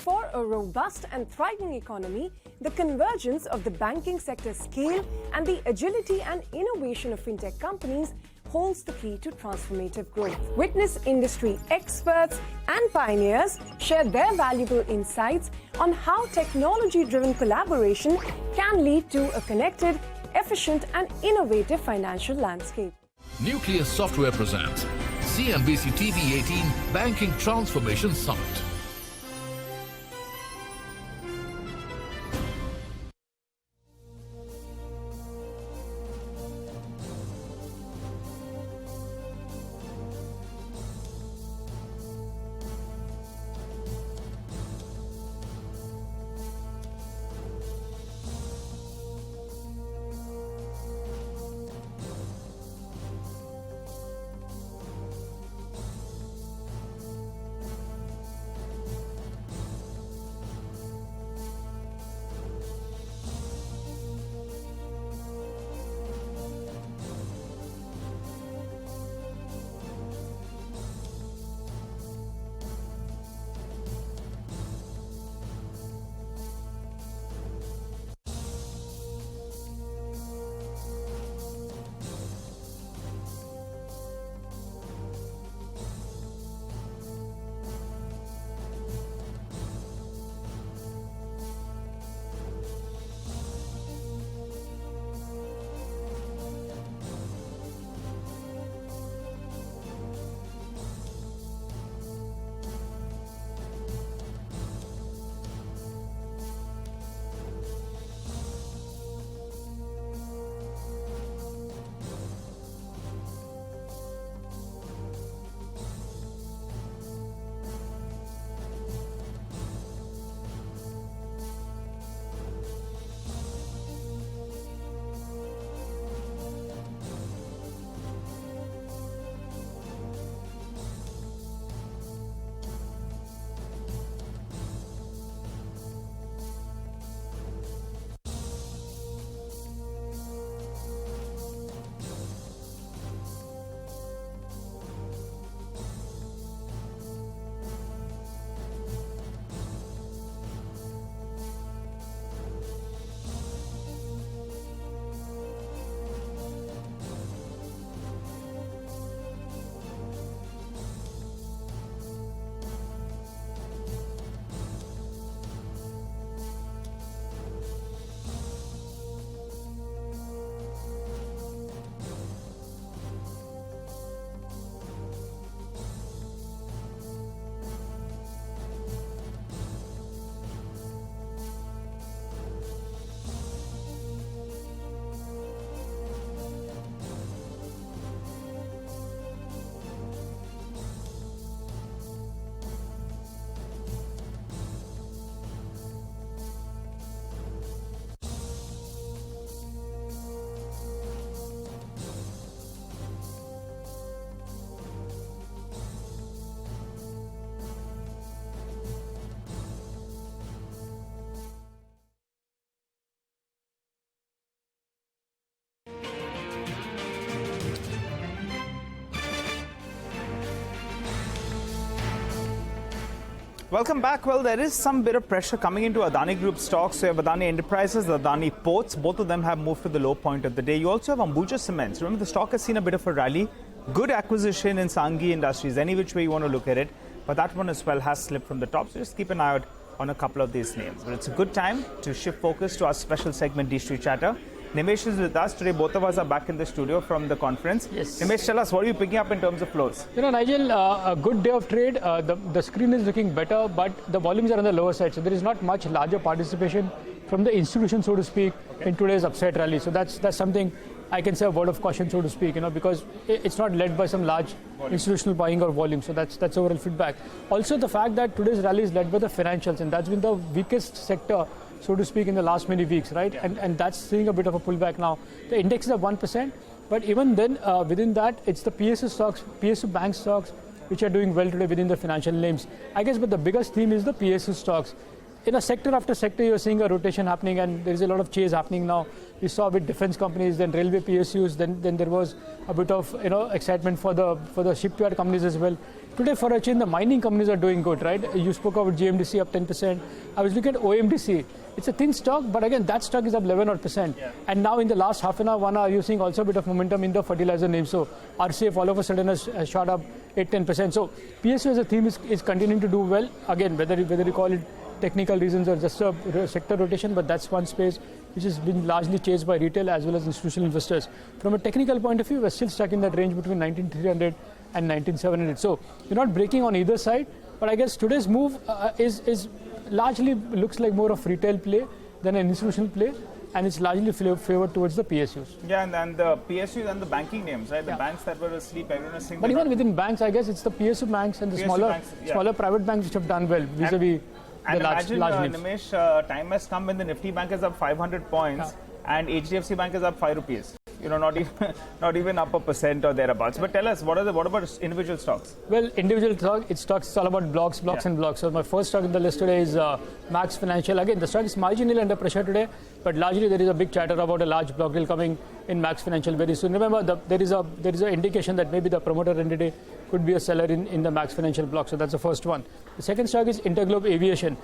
For a robust and thriving economy, the convergence of the banking sector's scale and the agility and innovation of fintech companies holds the key to transformative growth. Witness industry experts and pioneers share their valuable insights on how technology-driven collaboration can lead to a connected, efficient and innovative financial landscape. Nucleus Software presents CNBC-TV18 Banking Transformation Summit. Welcome back. Well, there is some bit of pressure coming into Adani Group stocks. So you have Adani Enterprises, Adani Ports. Both of them have moved to the low point of the day. You also have Ambuja Cements. Remember, the stock has seen a bit of a rally. Good acquisition in Sanghi Industries, any which way you want to look at it. But that one as well has slipped from the top. So just keep an eye out on a couple of these names. But it's a good time to shift focus to our special segment, D-Street Chatter. Nimesh is with us. Today, both of us are back in the studio from the conference. Yes. Nimesh, tell us, what are you picking up in terms of flows? You know, Nigel, a good day of trade. The screen is looking better, but the volumes are on the lower side. So there is not much larger participation from the institution, so to speak, in today's upside rally. So that's something I can say a word of caution, so to speak, you know, because it's not led by some large institutional buying or volume. So that's overall feedback. Also, the fact that today's rally is led by the financials, and that's been the weakest sector, so to speak, in the last many weeks, right? Yeah. And that's seeing a bit of a pullback now. The index is up 1%, but even then, within that, it's the PSU stocks, PSU bank stocks, which are doing well today within the financial names. I guess, but the biggest theme is the PSU stocks. In a sector after sector, you're seeing a rotation happening, and there's a lot of chase happening now. We saw with defense companies, then railway PSUs, then there was a bit of excitement for the shipyard companies as well. Today, for a change, the mining companies are doing good, right? You spoke about GMDC up 10%. I was looking at OMDC. It's a thin stock, but again, that stock is up 11%. Yeah. And now in the last half an hour, 1 hour, you're seeing also a bit of momentum in the fertilizer name. So RCF all of a sudden has shot up 8-10%. So PSU as a theme is continuing to do well. Again, whether you call it technical reasons or just a sector rotation, but that's one space which has been largely chased by retail as well as institutional investors. From a technical point of view, we're still stuck in that range between 19,300 and 19,700. So you're not breaking on either side, but I guess today's move is largely looks like more of retail play than an institutional play, and it's largely favored towards the PSUs. Yeah, and the PSUs and the banking names, right? The banks that were asleep, everyone is saying. But even within banks, I guess it's the PSU banks and the smaller private banks which have done well vis-a-vis the large names. Nimesh, time has come when the Nifty Bank is up 500 points and HDFC Bank is up 5 rupees. You know, not even up 1% or thereabouts. But tell us, what about individual stocks? Well, individual stocks, it's all about blocks and blocks. So my first stock in the list today is Max Financial. Again, the stock is marginally under pressure today, but largely there is a big chatter about a large block deal coming in Max Financial very soon. Remember, there is an indication that maybe the promoter entity could be a seller in the Max Financial block. So that's the first one. The second stock is Interglobe Aviation.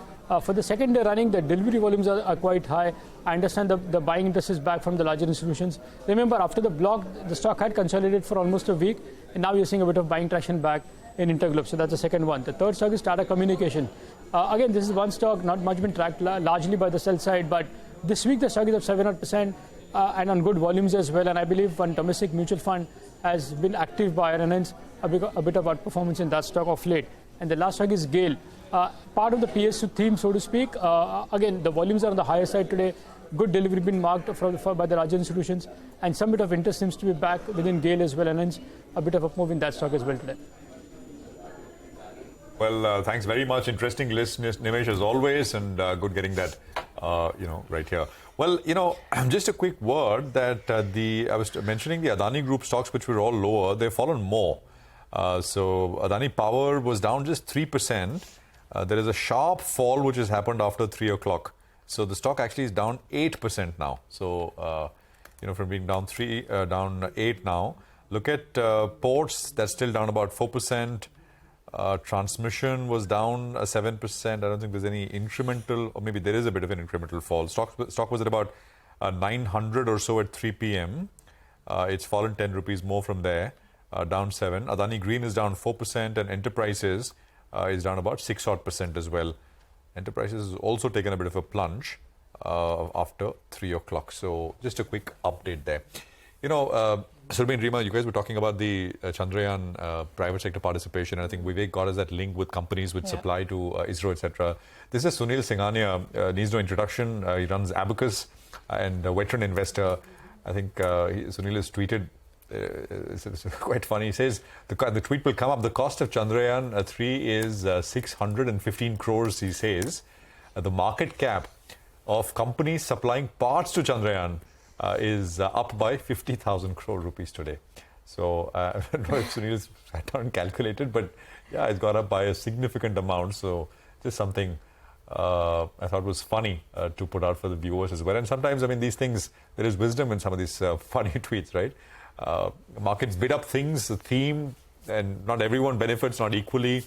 For the second day running, the delivery volumes are quite high. I understand the buying interest is back from the larger institutions. Remember, after the block, the stock had consolidated for almost a week, and now you're seeing a bit of buying traction back in Interglobe. So that's the second one. The third stock is Tata Communication. Again, this is one stock, not much been tracked largely by the sell side, but this week the stock is up 7% and on good volumes as well. And I believe one domestic mutual fund has been active buyer, and hence a bit of outperformance in that stock of late. And the last stock is GAIL. Part of the PSU theme, so to speak. Again, the volumes are on the higher side today. Good delivery been marked by the larger institutions, and some bit of interest seems to be back within GAIL as well, and hence a bit of a move in that stock as well today. Well, thanks very much. Interesting list, Nimesh, as always, and good getting that, right here. Well, just a quick word that I was mentioning the Adani Group stocks, which were all lower, they've fallen more. So Adani Power was down just 3%. There is a sharp fall which has happened after 3 o'clock. So the stock actually is down 8% now. So, from being down 8 now. Look at ports, that's still down about 4%. Transmission was down 7%. I don't think there's any incremental, or maybe there is a bit of an incremental fall. Stock was at about 900 or so at 3 p.m. It's fallen 10 rupees more from there, down 7. Adani Green is down 4%, and Enterprises is down about 6% as well. Enterprises has also taken a bit of a plunge after 3 o'clock. So just a quick update there. Surbhi and Rima, you guys were talking about the Chandrayaan private sector participation. And I think Vivek got us that link with companies which supply to ISRO, etc. This is Sunil Singhania, needs no introduction. He runs Abacus and a veteran investor. I think Sunil has tweeted, it's quite funny. He says, the tweet will come up, the cost of Chandrayaan 3 is 615 crores, he says. The market cap of companies supplying parts to Chandrayaan is up by 50,000 crore rupees today. So I don't know if Sunil's sat down and calculated, but yeah, it's gone up by a significant amount. So just something I thought was funny to put out for the viewers as well. And sometimes, these things, there is wisdom in some of these funny tweets, right? Markets bid up things, the theme, and not everyone benefits, not equally.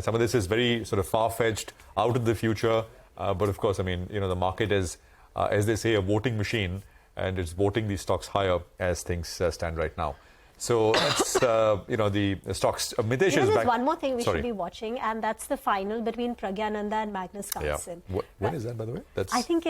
Some of this is very sort of far-fetched, out of the future. But of course, I mean, the market is, as they say, a voting machine, and it's voting these stocks higher as things stand right now. So that's, the stocks. Mitesh is there's back. one more thing we should be watching, and that's the final between Pragyananda and Magnus Carlsen. Yeah. When is that, by the way? I think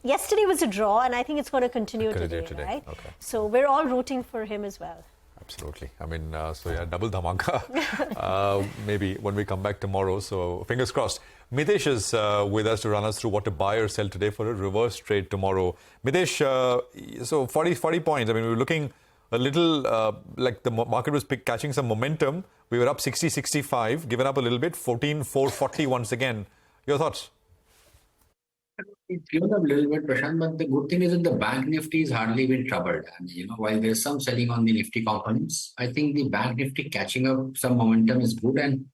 yesterday was a draw, and I think it's going to continue today, right? Okay. So we're all rooting for him as well. Absolutely. I mean, double dhamaka. Maybe when we come back tomorrow. So fingers crossed. Mitesh is with us to run us through what to buy or sell today for a reverse trade tomorrow. Mitesh, so 40 points. I mean, we were looking a little like the market was catching some momentum. We were up 60, 65, given up a little bit, 14,440 once again. Your thoughts? It's given up a little bit, Prashant, but the good thing is that the bank nifty has hardly been troubled. And, while there's some selling on the nifty components, I think the bank nifty catching up some momentum is good, and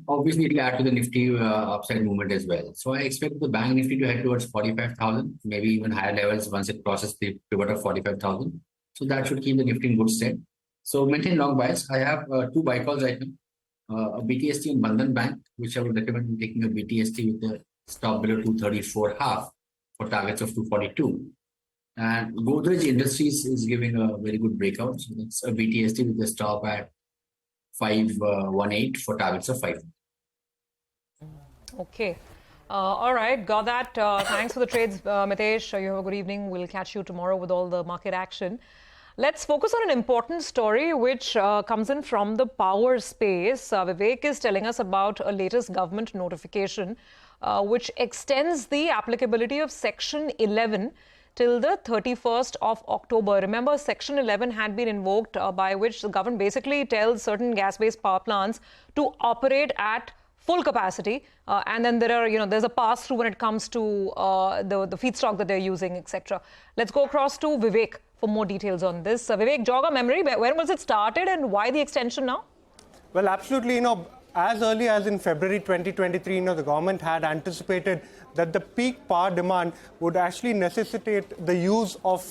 obviously it will add to the nifty upside movement as well. So I expect the bank nifty to head towards 45,000, maybe even higher levels once it crosses the pivot of 45,000. So that should keep the nifty in good stead. So maintain long bias. I have two buy calls right now. A BTST and Bandhan Bank, which I would recommend taking a BTST with a stop below 234.5 for targets of 242. And Godrej Industries is giving a very good breakout. So that's a BTST with a stop at 518 for targets of 5. Okay. All right. Got that. Thanks for the trades, Mitesh. You have a good evening. We'll catch you tomorrow with all the market action. Let's focus on an important story which comes in from the power space. Vivek is telling us about a latest government notification which extends the applicability of Section 11 till the 31st of October. Remember, Section 11 had been invoked by which the government basically tells certain gas-based power plants to operate at full capacity, and then there's a pass-through when it comes to the feedstock that they're using, etc. Let's go across to Vivek for more details on this. Vivek, jog our memory. When was it started and why the extension now? Well, absolutely, as early as in February 2023, the government had anticipated that the peak power demand would actually necessitate the use of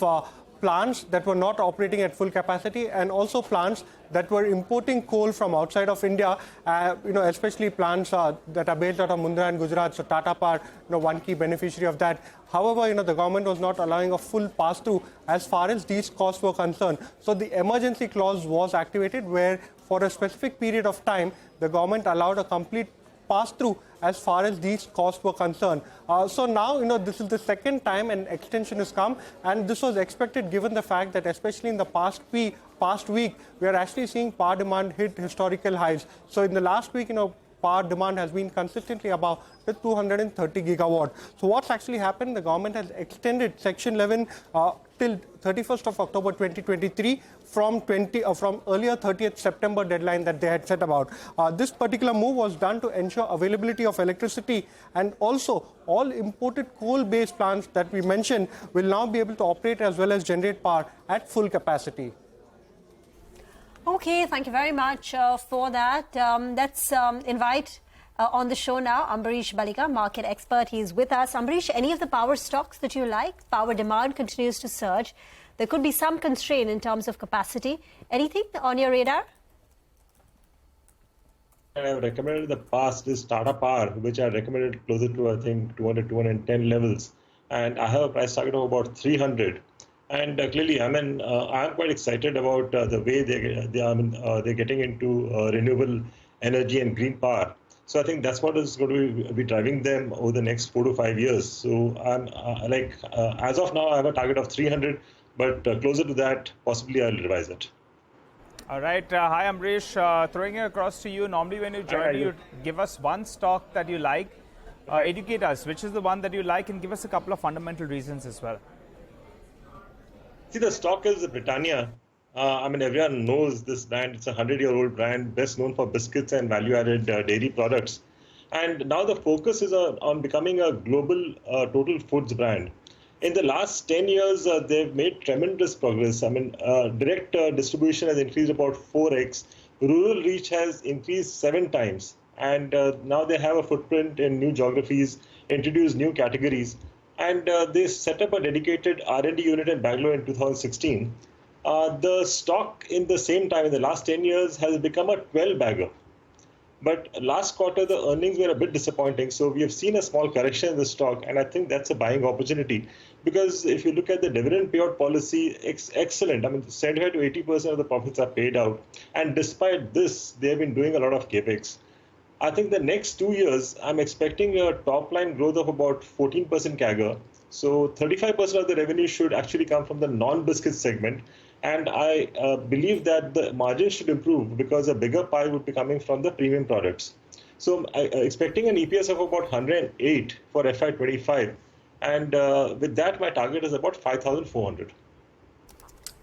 plants that were not operating at full capacity, and also plants that were importing coal from outside of India, especially plants that are based out of Mundra and Gujarat. So Tata Power, one key beneficiary of that. However, the government was not allowing a full pass-through as far as these costs were concerned. So the emergency clause was activated, where for a specific period of time, the government allowed a complete pass-through as far as these costs were concerned. So now, this is the second time an extension has come, and this was expected given the fact that especially in the past week, we are actually seeing power demand hit historical highs. So in the last week, power demand has been consistently above the 230 gigawatt. So what's actually happened? The government has extended Section 11 till 31st of October 2023 from earlier 30th September deadline that they had set about. This particular move was done to ensure availability of electricity, and also all imported coal-based plants that we mentioned will now be able to operate as well as generate power at full capacity. Okay, thank you very much for that. Let's invite on the show now Ambarish Balika, market expert. He's with us. Ambarish, any of the power stocks that you like? Power demand continues to surge. There could be some constraint in terms of capacity. Anything on your radar? I have recommended in the past is Tata Power, which I recommended closer to, I think, 200, 210 levels. And I have a price target of about 300. And clearly, I'm quite excited about the way they're getting into renewable energy and green power. So I think that's what is going to be driving them over the next 4 to 5 years. So I'm as of now, I have a target of 300, but closer to that, possibly I'll revise it. All right. Hi, Amrish. Throwing it across to you. Normally, when you join, you give us one stock that you like. Educate us. Which is the one that you like, and give us a couple of fundamental reasons as well. See, the stock is Britannia. Everyone knows this brand. It's a 100-year-old brand, best known for biscuits and value-added dairy products. And now the focus is on becoming a global total foods brand. In the last 10 years, they've made tremendous progress. Direct distribution has increased about 4x. Rural reach has increased 7 times. And now they have a footprint in new geographies, introduced new categories. And they set up a dedicated R&D unit in Bangalore in 2016. The stock in the same time, in the last 10 years, has become a 12-bagger. But last quarter, the earnings were a bit disappointing. So we have seen a small correction in the stock. And I think that's a buying opportunity. Because if you look at the dividend payout policy, excellent. I mean, 75 to 80% of the profits are paid out. And despite this, they have been doing a lot of capex. I think the next 2 years, I'm expecting a top line growth of about 14% CAGR. So 35% of the revenue should actually come from the non-biscuit segment. And I believe that the margins should improve because a bigger pie would be coming from the premium products. So I'm expecting an EPS of about 108 for FY25. And with that, my target is about 5,400.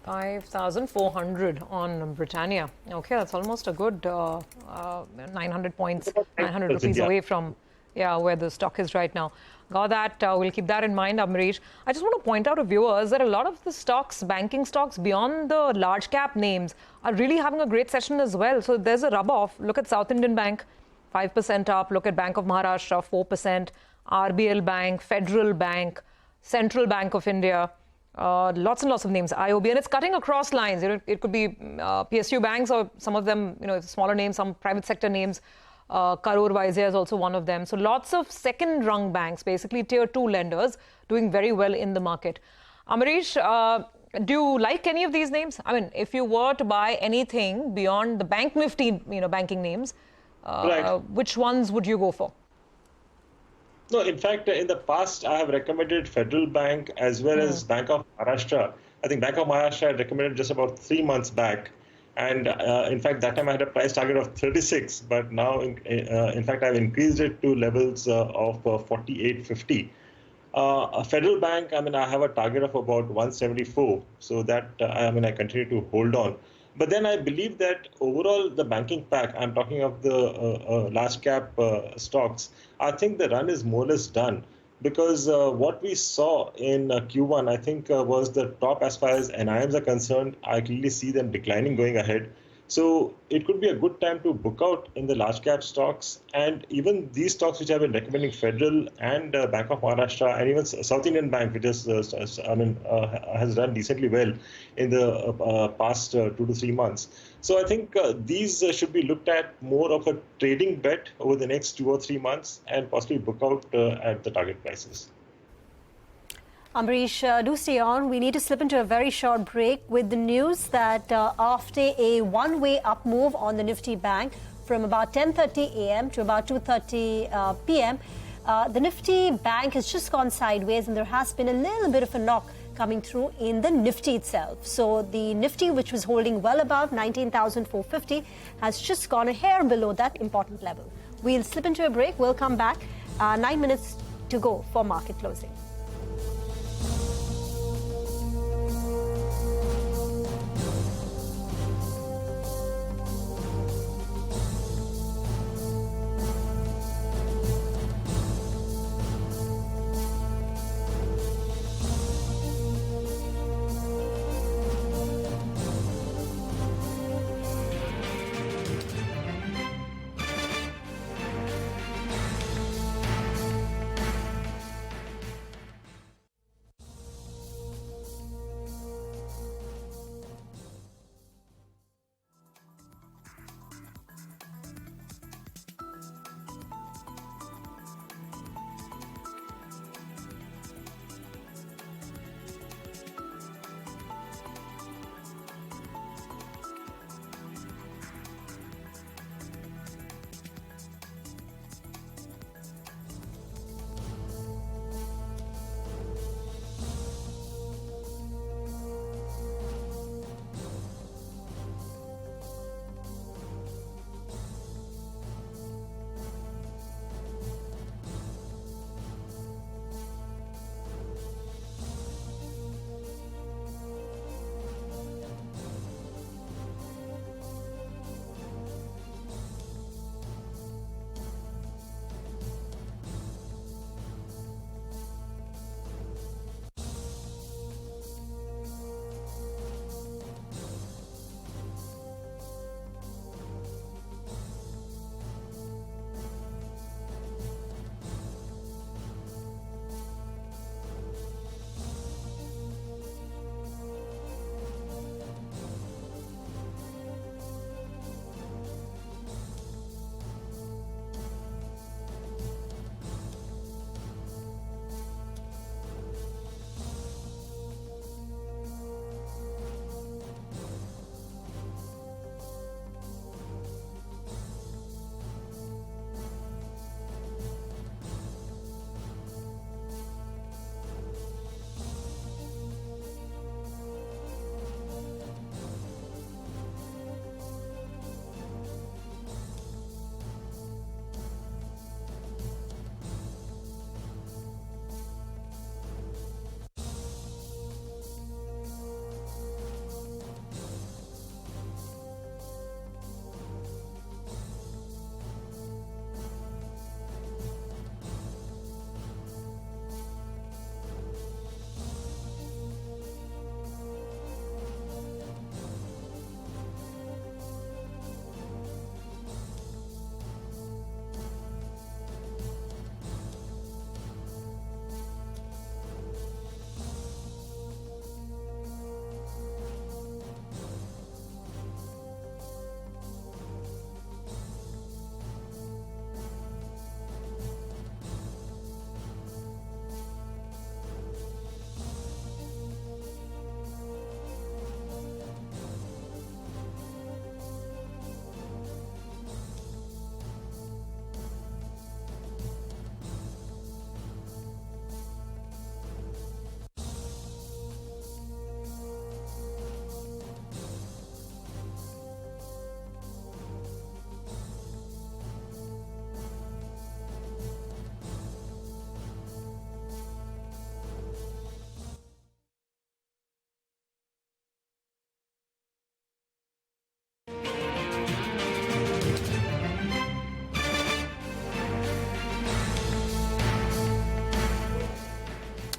5,400 on Britannia. Okay, that's almost a good 900 points, 900 rupees away from where the stock is right now. Got that. We'll keep that in mind, Amrish. I just want to point out to viewers that a lot of the stocks, banking stocks beyond the large cap names, are really having a great session as well. So there's a rub off. Look at South Indian Bank, 5% up. Look at Bank of Maharashtra, 4%. RBL Bank, Federal Bank, Central Bank of India. Lots and lots of names, IOB, and it's cutting across lines. It could be PSU banks or some of them, smaller names, some private sector names. Karur Vaisya is also one of them. So lots of second rung banks, basically tier 2 lenders, doing very well in the market. Amrish, do you like any of these names? I mean, if you were to buy anything beyond the bank nifty, banking names, which ones would you go for? No, in fact, in the past, I have recommended Federal Bank as well as Bank of Maharashtra. I think Bank of Maharashtra I recommended just about 3 months back. And in fact, that time I had a price target of 36. But now, in fact, I've increased it to levels of 48.50. Federal Bank, I have a target of about 174. So that, I continue to hold on. But then I believe that overall the banking pack, I'm talking of the large cap stocks, I think the run is more or less done. Because what we saw in Q1, I think, was the top as far as NIMs are concerned. I clearly see them declining going ahead. So it could be a good time to book out in the large cap stocks. And even these stocks which I've been recommending, Federal and Bank of Maharashtra, and even South Indian Bank, which is, has done decently well in the past 2 to 3 months. So I think these should be looked at more of a trading bet over the next 2 or 3 months and possibly book out at the target prices. Amrish, do stay on. We need to slip into a very short break with the news that after a one-way up move on the Nifty Bank from about 10:30 a.m. to about 2:30 p.m., the Nifty Bank has just gone sideways and there has been a little bit of a knock coming through in the Nifty itself. So the Nifty, which was holding well above 19,450, has just gone a hair below that important level. We'll slip into a break. We'll come back. 9 minutes to go for market closing.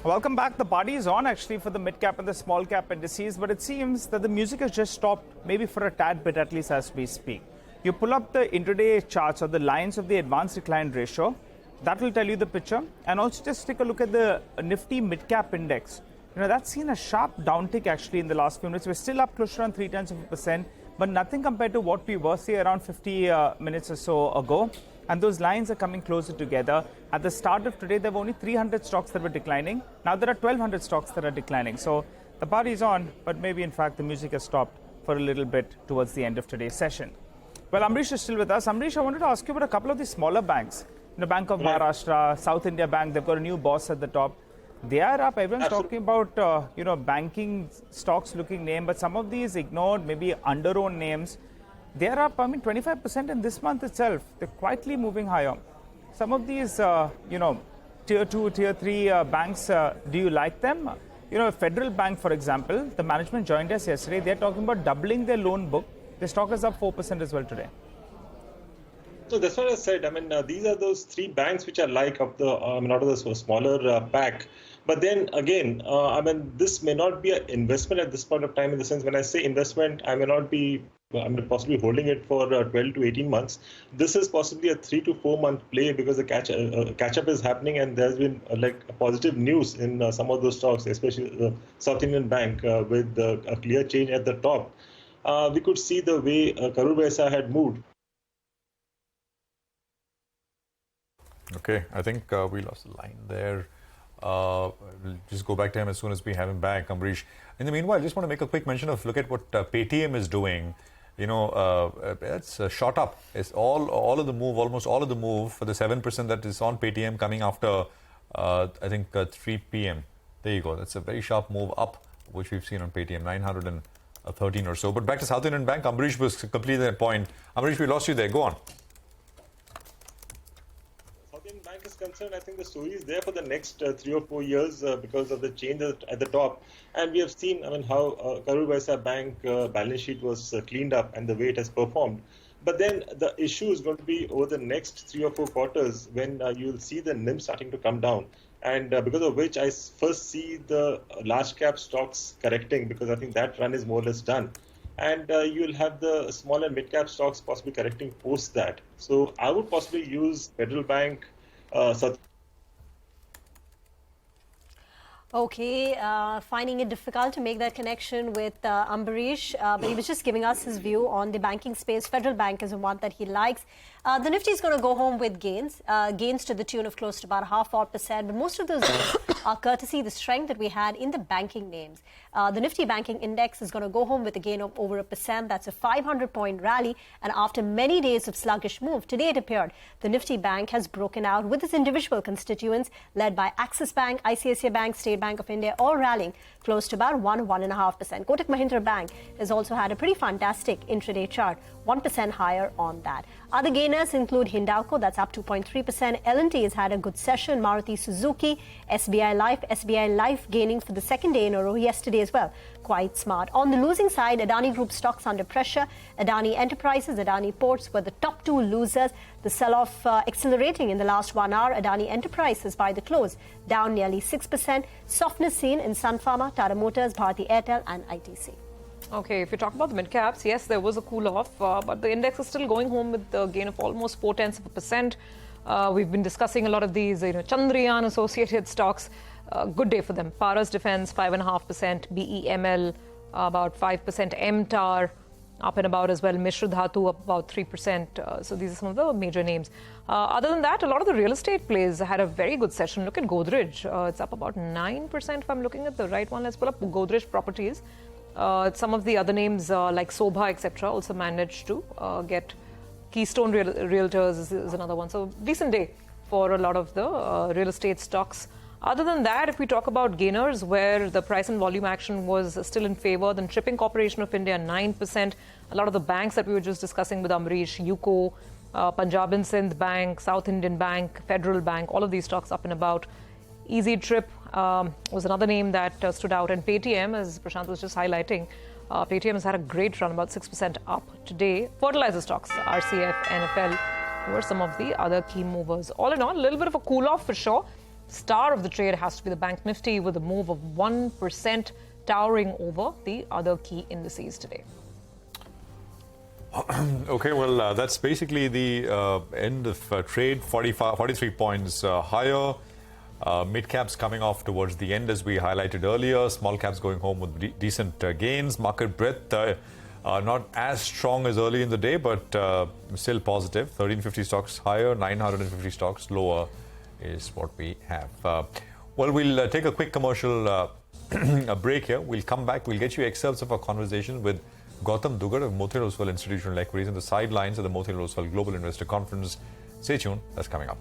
Welcome back. The party is on actually for the mid-cap and the small-cap indices, but it seems that the music has just stopped, maybe for a tad bit at least as we speak. You pull up the intraday charts or the lines of the advanced decline ratio. That will tell you the picture. And also just take a look at the Nifty mid-cap index. That's seen a sharp downtick actually in the last few minutes. We're still up close to around 0.3%, but nothing compared to what we were, say, around 50 minutes or so ago. And those lines are coming closer together. At the start of today, there were only 300 stocks that were declining. Now there are 1,200 stocks that are declining. So the party is on, but maybe in fact the music has stopped for a little bit towards the end of today's session. Well, Amrish is still with us. Amrish, I wanted to ask you about a couple of the smaller banks. Bank of Maharashtra, South India Bank, they've got a new boss at the top. They are up. Everyone's talking about, banking stocks looking name, but some of these ignored, maybe under-owned names. They are up, 25% in this month itself. They're quietly moving higher. Some of these, tier 2, tier 3 banks, do you like them? Federal Bank, for example, the management joined us yesterday. They're talking about doubling their loan book. The stock is up 4% as well today. So that's what I said. These are those three banks which are like out of the smaller pack. But then again, this may not be an investment at this point of time, in the sense when I say investment, I may not be possibly holding it for 12 to 18 months. This is possibly a 3 to 4 month play because the catch-up is happening, and there's been positive news in some of those stocks, especially the South Indian Bank with a clear change at the top. We could see the way Karur Vysya had moved. Okay, I think we lost the line there. We'll just go back to him as soon as we have him back, Amrish. In the meanwhile, I just want to make a quick mention of, look at what Paytm is doing. It's shot up. It's all of the move, almost all of the move for the 7% that is on Paytm coming after, I think, 3 p.m. There you go. That's a very sharp move up, which we've seen on Paytm, 913 or so. But back to South Indian Bank, Amrish was completing that point. Amrish, we lost you there. Go on. Bank is concerned, I think the story is there for the next 3 or 4 years because of the change at the top. And we have seen, how Karur Vysya Bank balance sheet was cleaned up and the way it has performed. But then the issue is going to be over the next 3 or 4 quarters when you'll see the NIM starting to come down. And because of which I first see the large cap stocks correcting, because I think that run is more or less done. And you'll have the small and mid cap stocks possibly correcting post that. So I would possibly use Federal Bank, Okay, finding it difficult to make that connection with Amrish, but he was just giving us his view on the banking space. Federal Bank is the one that he likes. The Nifty is going to go home with gains to the tune of close to about 0.5%, but most of those gains are courtesy the strength that we had in the banking names. The Nifty banking index is going to go home with a gain of over 1%. That's a 500-point rally, and after many days of sluggish move, today it appeared the Nifty Bank has broken out with its individual constituents led by Axis Bank, ICICI Bank, State Bank of India, all rallying close to about 1.5%. Kotak Mahindra Bank has also had a pretty fantastic intraday chart, 1% higher on that. Other gainers include Hindalco, that's up 2.3%. L&T has had a good session. Maruti Suzuki, SBI Life gaining for the second day in a row yesterday as well. Quite smart. On the losing side, Adani Group stocks under pressure. Adani Enterprises, Adani Ports were the top two losers. The sell-off accelerating in the last 1 hour. Adani Enterprises by the close down nearly 6%. Softness seen in Sun Pharma, Tata Motors, Bharti Airtel and ITC. Okay, if you talk about the mid-caps, yes, there was a cool-off, but the index is still going home with a gain of almost 0.4%. We've been discussing a lot of these, Chandrayaan-associated stocks. Good day for them. Paras Defense, 5.5%. BEML, about 5%. MTAR, up and about as well. Mishra Dhatu, up about 3%. So these are some of the major names. Other than that, a lot of the real estate plays had a very good session. Look at Godrej. It's up about 9% if I'm looking at the right one. Let's pull up Godrej Properties. Some of the other names like Sobha, etc., also managed to get. Keystone Realtors is another one. So decent day for a lot of the real estate stocks. Other than that, if we talk about gainers, where the price and volume action was still in favor, then Shipping Corporation of India, 9%. A lot of the banks that we were just discussing with Amrish, UCO, Punjab and Sindh Bank, South Indian Bank, Federal Bank, all of these stocks up and about. Easy Trip was another name that stood out. And Paytm, as Prashant was just highlighting, Paytm has had a great run, about 6% up today. Fertilizer stocks, RCF, NFL, were some of the other key movers. All in all, a little bit of a cool-off for sure. star of the trade has to be the Bank Nifty, with a move of 1%, towering over the other key indices today. Okay, well, that's basically the end of trade, 43 points higher. Mid-caps coming off towards the end, as we highlighted earlier. Small caps going home with decent gains. Market breadth not as strong as early in the day, but still positive. 1350 stocks higher, 950 stocks lower is what we have. Well, we'll take a quick commercial a break here. We'll come back. We'll get you excerpts of our conversation with Gautam Dugar of Motilal Oswal Institutional Equities on the sidelines of the Motilal Oswal Global Investor Conference. Stay tuned. That's coming up.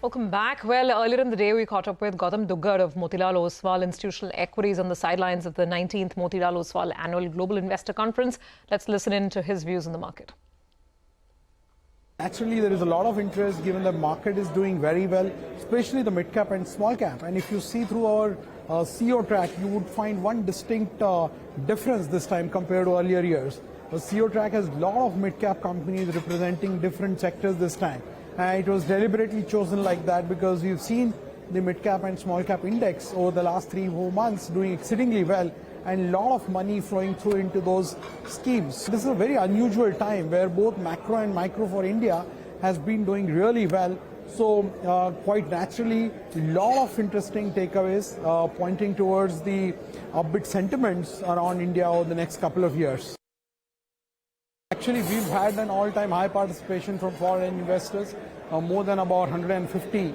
Welcome back. Well, earlier in the day, we caught up with Gautam Dugar of Motilal Oswal Institutional Equities on the sidelines of the 19th Motilal Oswal Annual Global Investor Conference. Let's listen in to his views on the market. Actually, there is a lot of interest given the market is doing very well, especially the mid-cap and small-cap. And if you see through our CEO track, you would find one distinct difference this time compared to earlier years. The CEO track has a lot of mid-cap companies representing different sectors this time. It was deliberately chosen like that because we've seen the mid-cap and small-cap index over the last 3-4 months doing exceedingly well, and a lot of money flowing through into those schemes. This is a very unusual time where both macro and micro for India has been doing really well. So quite naturally, a lot of interesting takeaways pointing towards the upbeat sentiments around India over the next couple of years. Actually, we've had an all-time high participation from foreign investors. More than about 150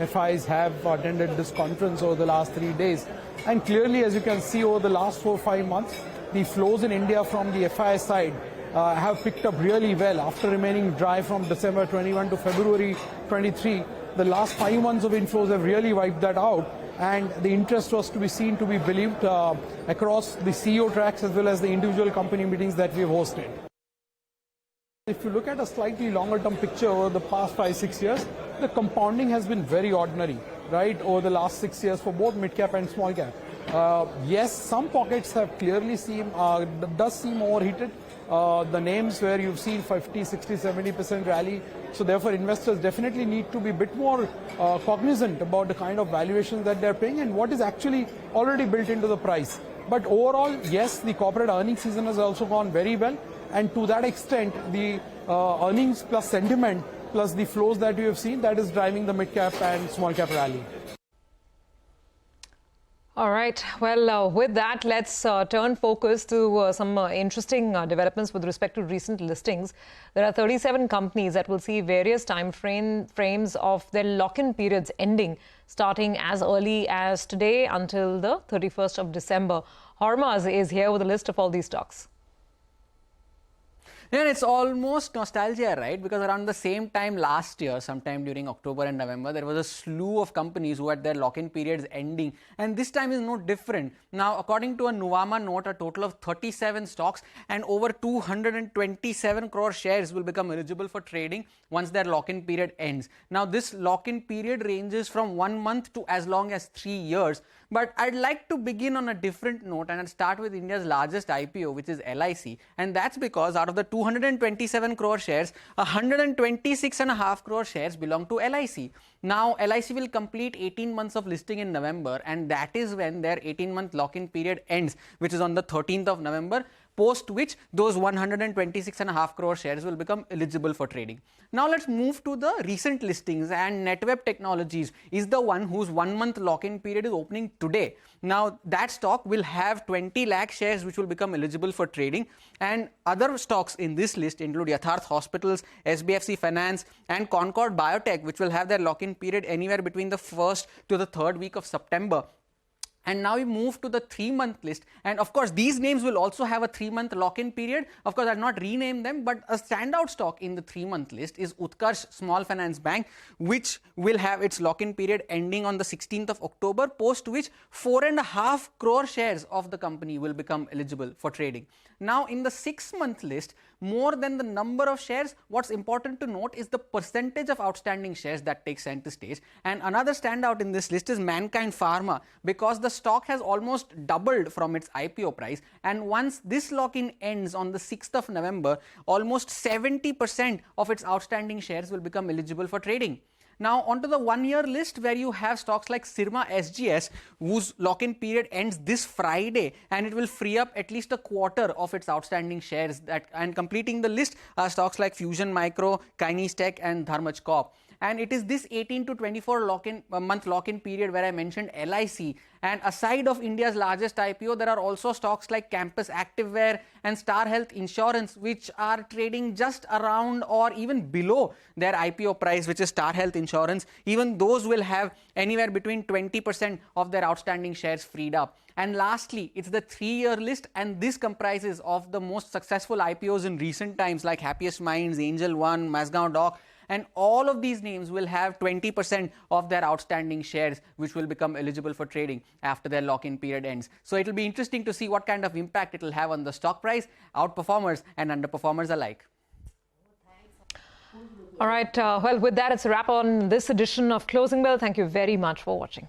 FIs have attended this conference over the last 3 days. And clearly, as you can see, over the last 4-5 months, the flows in India from the FI side have picked up really well after remaining dry from December 21 to February 23. The last 5 months of inflows have really wiped that out, and the interest was to be seen, to be believed across the CEO tracks as well as the individual company meetings that we have hosted. If you look at a slightly longer term picture over the past 5-6 years, the compounding has been very ordinary, right, over the last 6 years for both mid-cap and small-cap. Yes, some pockets have clearly seem overheated. The names where you've seen 50, 60, 70% rally. So therefore, investors definitely need to be a bit more cognizant about the kind of valuations that they're paying and what is actually already built into the price. But overall, yes, the corporate earnings season has also gone very well. And to that extent, the earnings plus sentiment plus the flows that you have seen, that is driving the mid-cap and small-cap rally. All right. Well, with that, let's turn focus to some interesting developments with respect to recent listings. There are 37 companies that will see various time frames of their lock-in periods ending, starting as early as today until the 31st of December. Hormaz is here with a list of all these stocks. And it's almost nostalgia, right? Because around the same time last year, sometime during October and November, there was a slew of companies who had their lock-in periods ending. And this time is no different. Now, according to a Nuvama note, a total of 37 stocks and over 227 crore shares will become eligible for trading once their lock-in period ends. Now, this lock-in period ranges from 1 month to as long as 3 years. But I'd like to begin on a different note, and I'll start with India's largest IPO, which is LIC. And that's because out of the 227 crore shares, 126.5 crore shares belong to LIC. Now, LIC will complete 18 months of listing in November, and that is when their 18-month lock-in period ends, which is on the 13th of November, post which those 126.5 crore shares will become eligible for trading. Now let's move to the recent listings, and NetWeb Technologies is the one whose 1 month lock-in period is opening today. Now that stock will have 20 lakh shares which will become eligible for trading, and other stocks in this list include Yatharth Hospitals, SBFC Finance and Concord Biotech, which will have their lock-in period anywhere between the 1st to the 3rd week of September. And now we move to the 3-month list. And of course, these names will also have a 3-month lock-in period. Of course, I'll not rename them, but a standout stock in the 3-month list is Utkarsh Small Finance Bank, which will have its lock-in period ending on the 16th of October, post which 4.5 crore shares of the company will become eligible for trading. Now, in the 6-month list, more than the number of shares, what's important to note is the percentage of outstanding shares that take center stage. And another standout in this list is Mankind Pharma, because the stock has almost doubled from its IPO price. And once this lock-in ends on the 6th of November, almost 70% of its outstanding shares will become eligible for trading. Now, onto the 1-year list, where you have stocks like Syrma SGS, whose lock-in period ends this Friday, and it will free up at least a quarter of its outstanding shares. And completing the list are stocks like Fusion Micro, Kines Tech and Dharmaj Corp. And it is this 18 to 24 month lock-in period where I mentioned LIC. And aside of India's largest IPO, there are also stocks like Campus Activewear and Star Health Insurance, which are trading just around or even below their IPO price, which is Star Health Insurance. Even those will have anywhere between 20% of their outstanding shares freed up. And lastly, it's the 3-year list, and this comprises of the most successful IPOs in recent times like Happiest Minds, Angel One, Mazgaon Dock. And all of these names will have 20% of their outstanding shares which will become eligible for trading after their lock-in period ends. So it will be interesting to see what kind of impact it will have on the stock price, outperformers and underperformers alike. All right. Well, with that, it's a wrap on this edition of Closing Bell. Thank you very much for watching.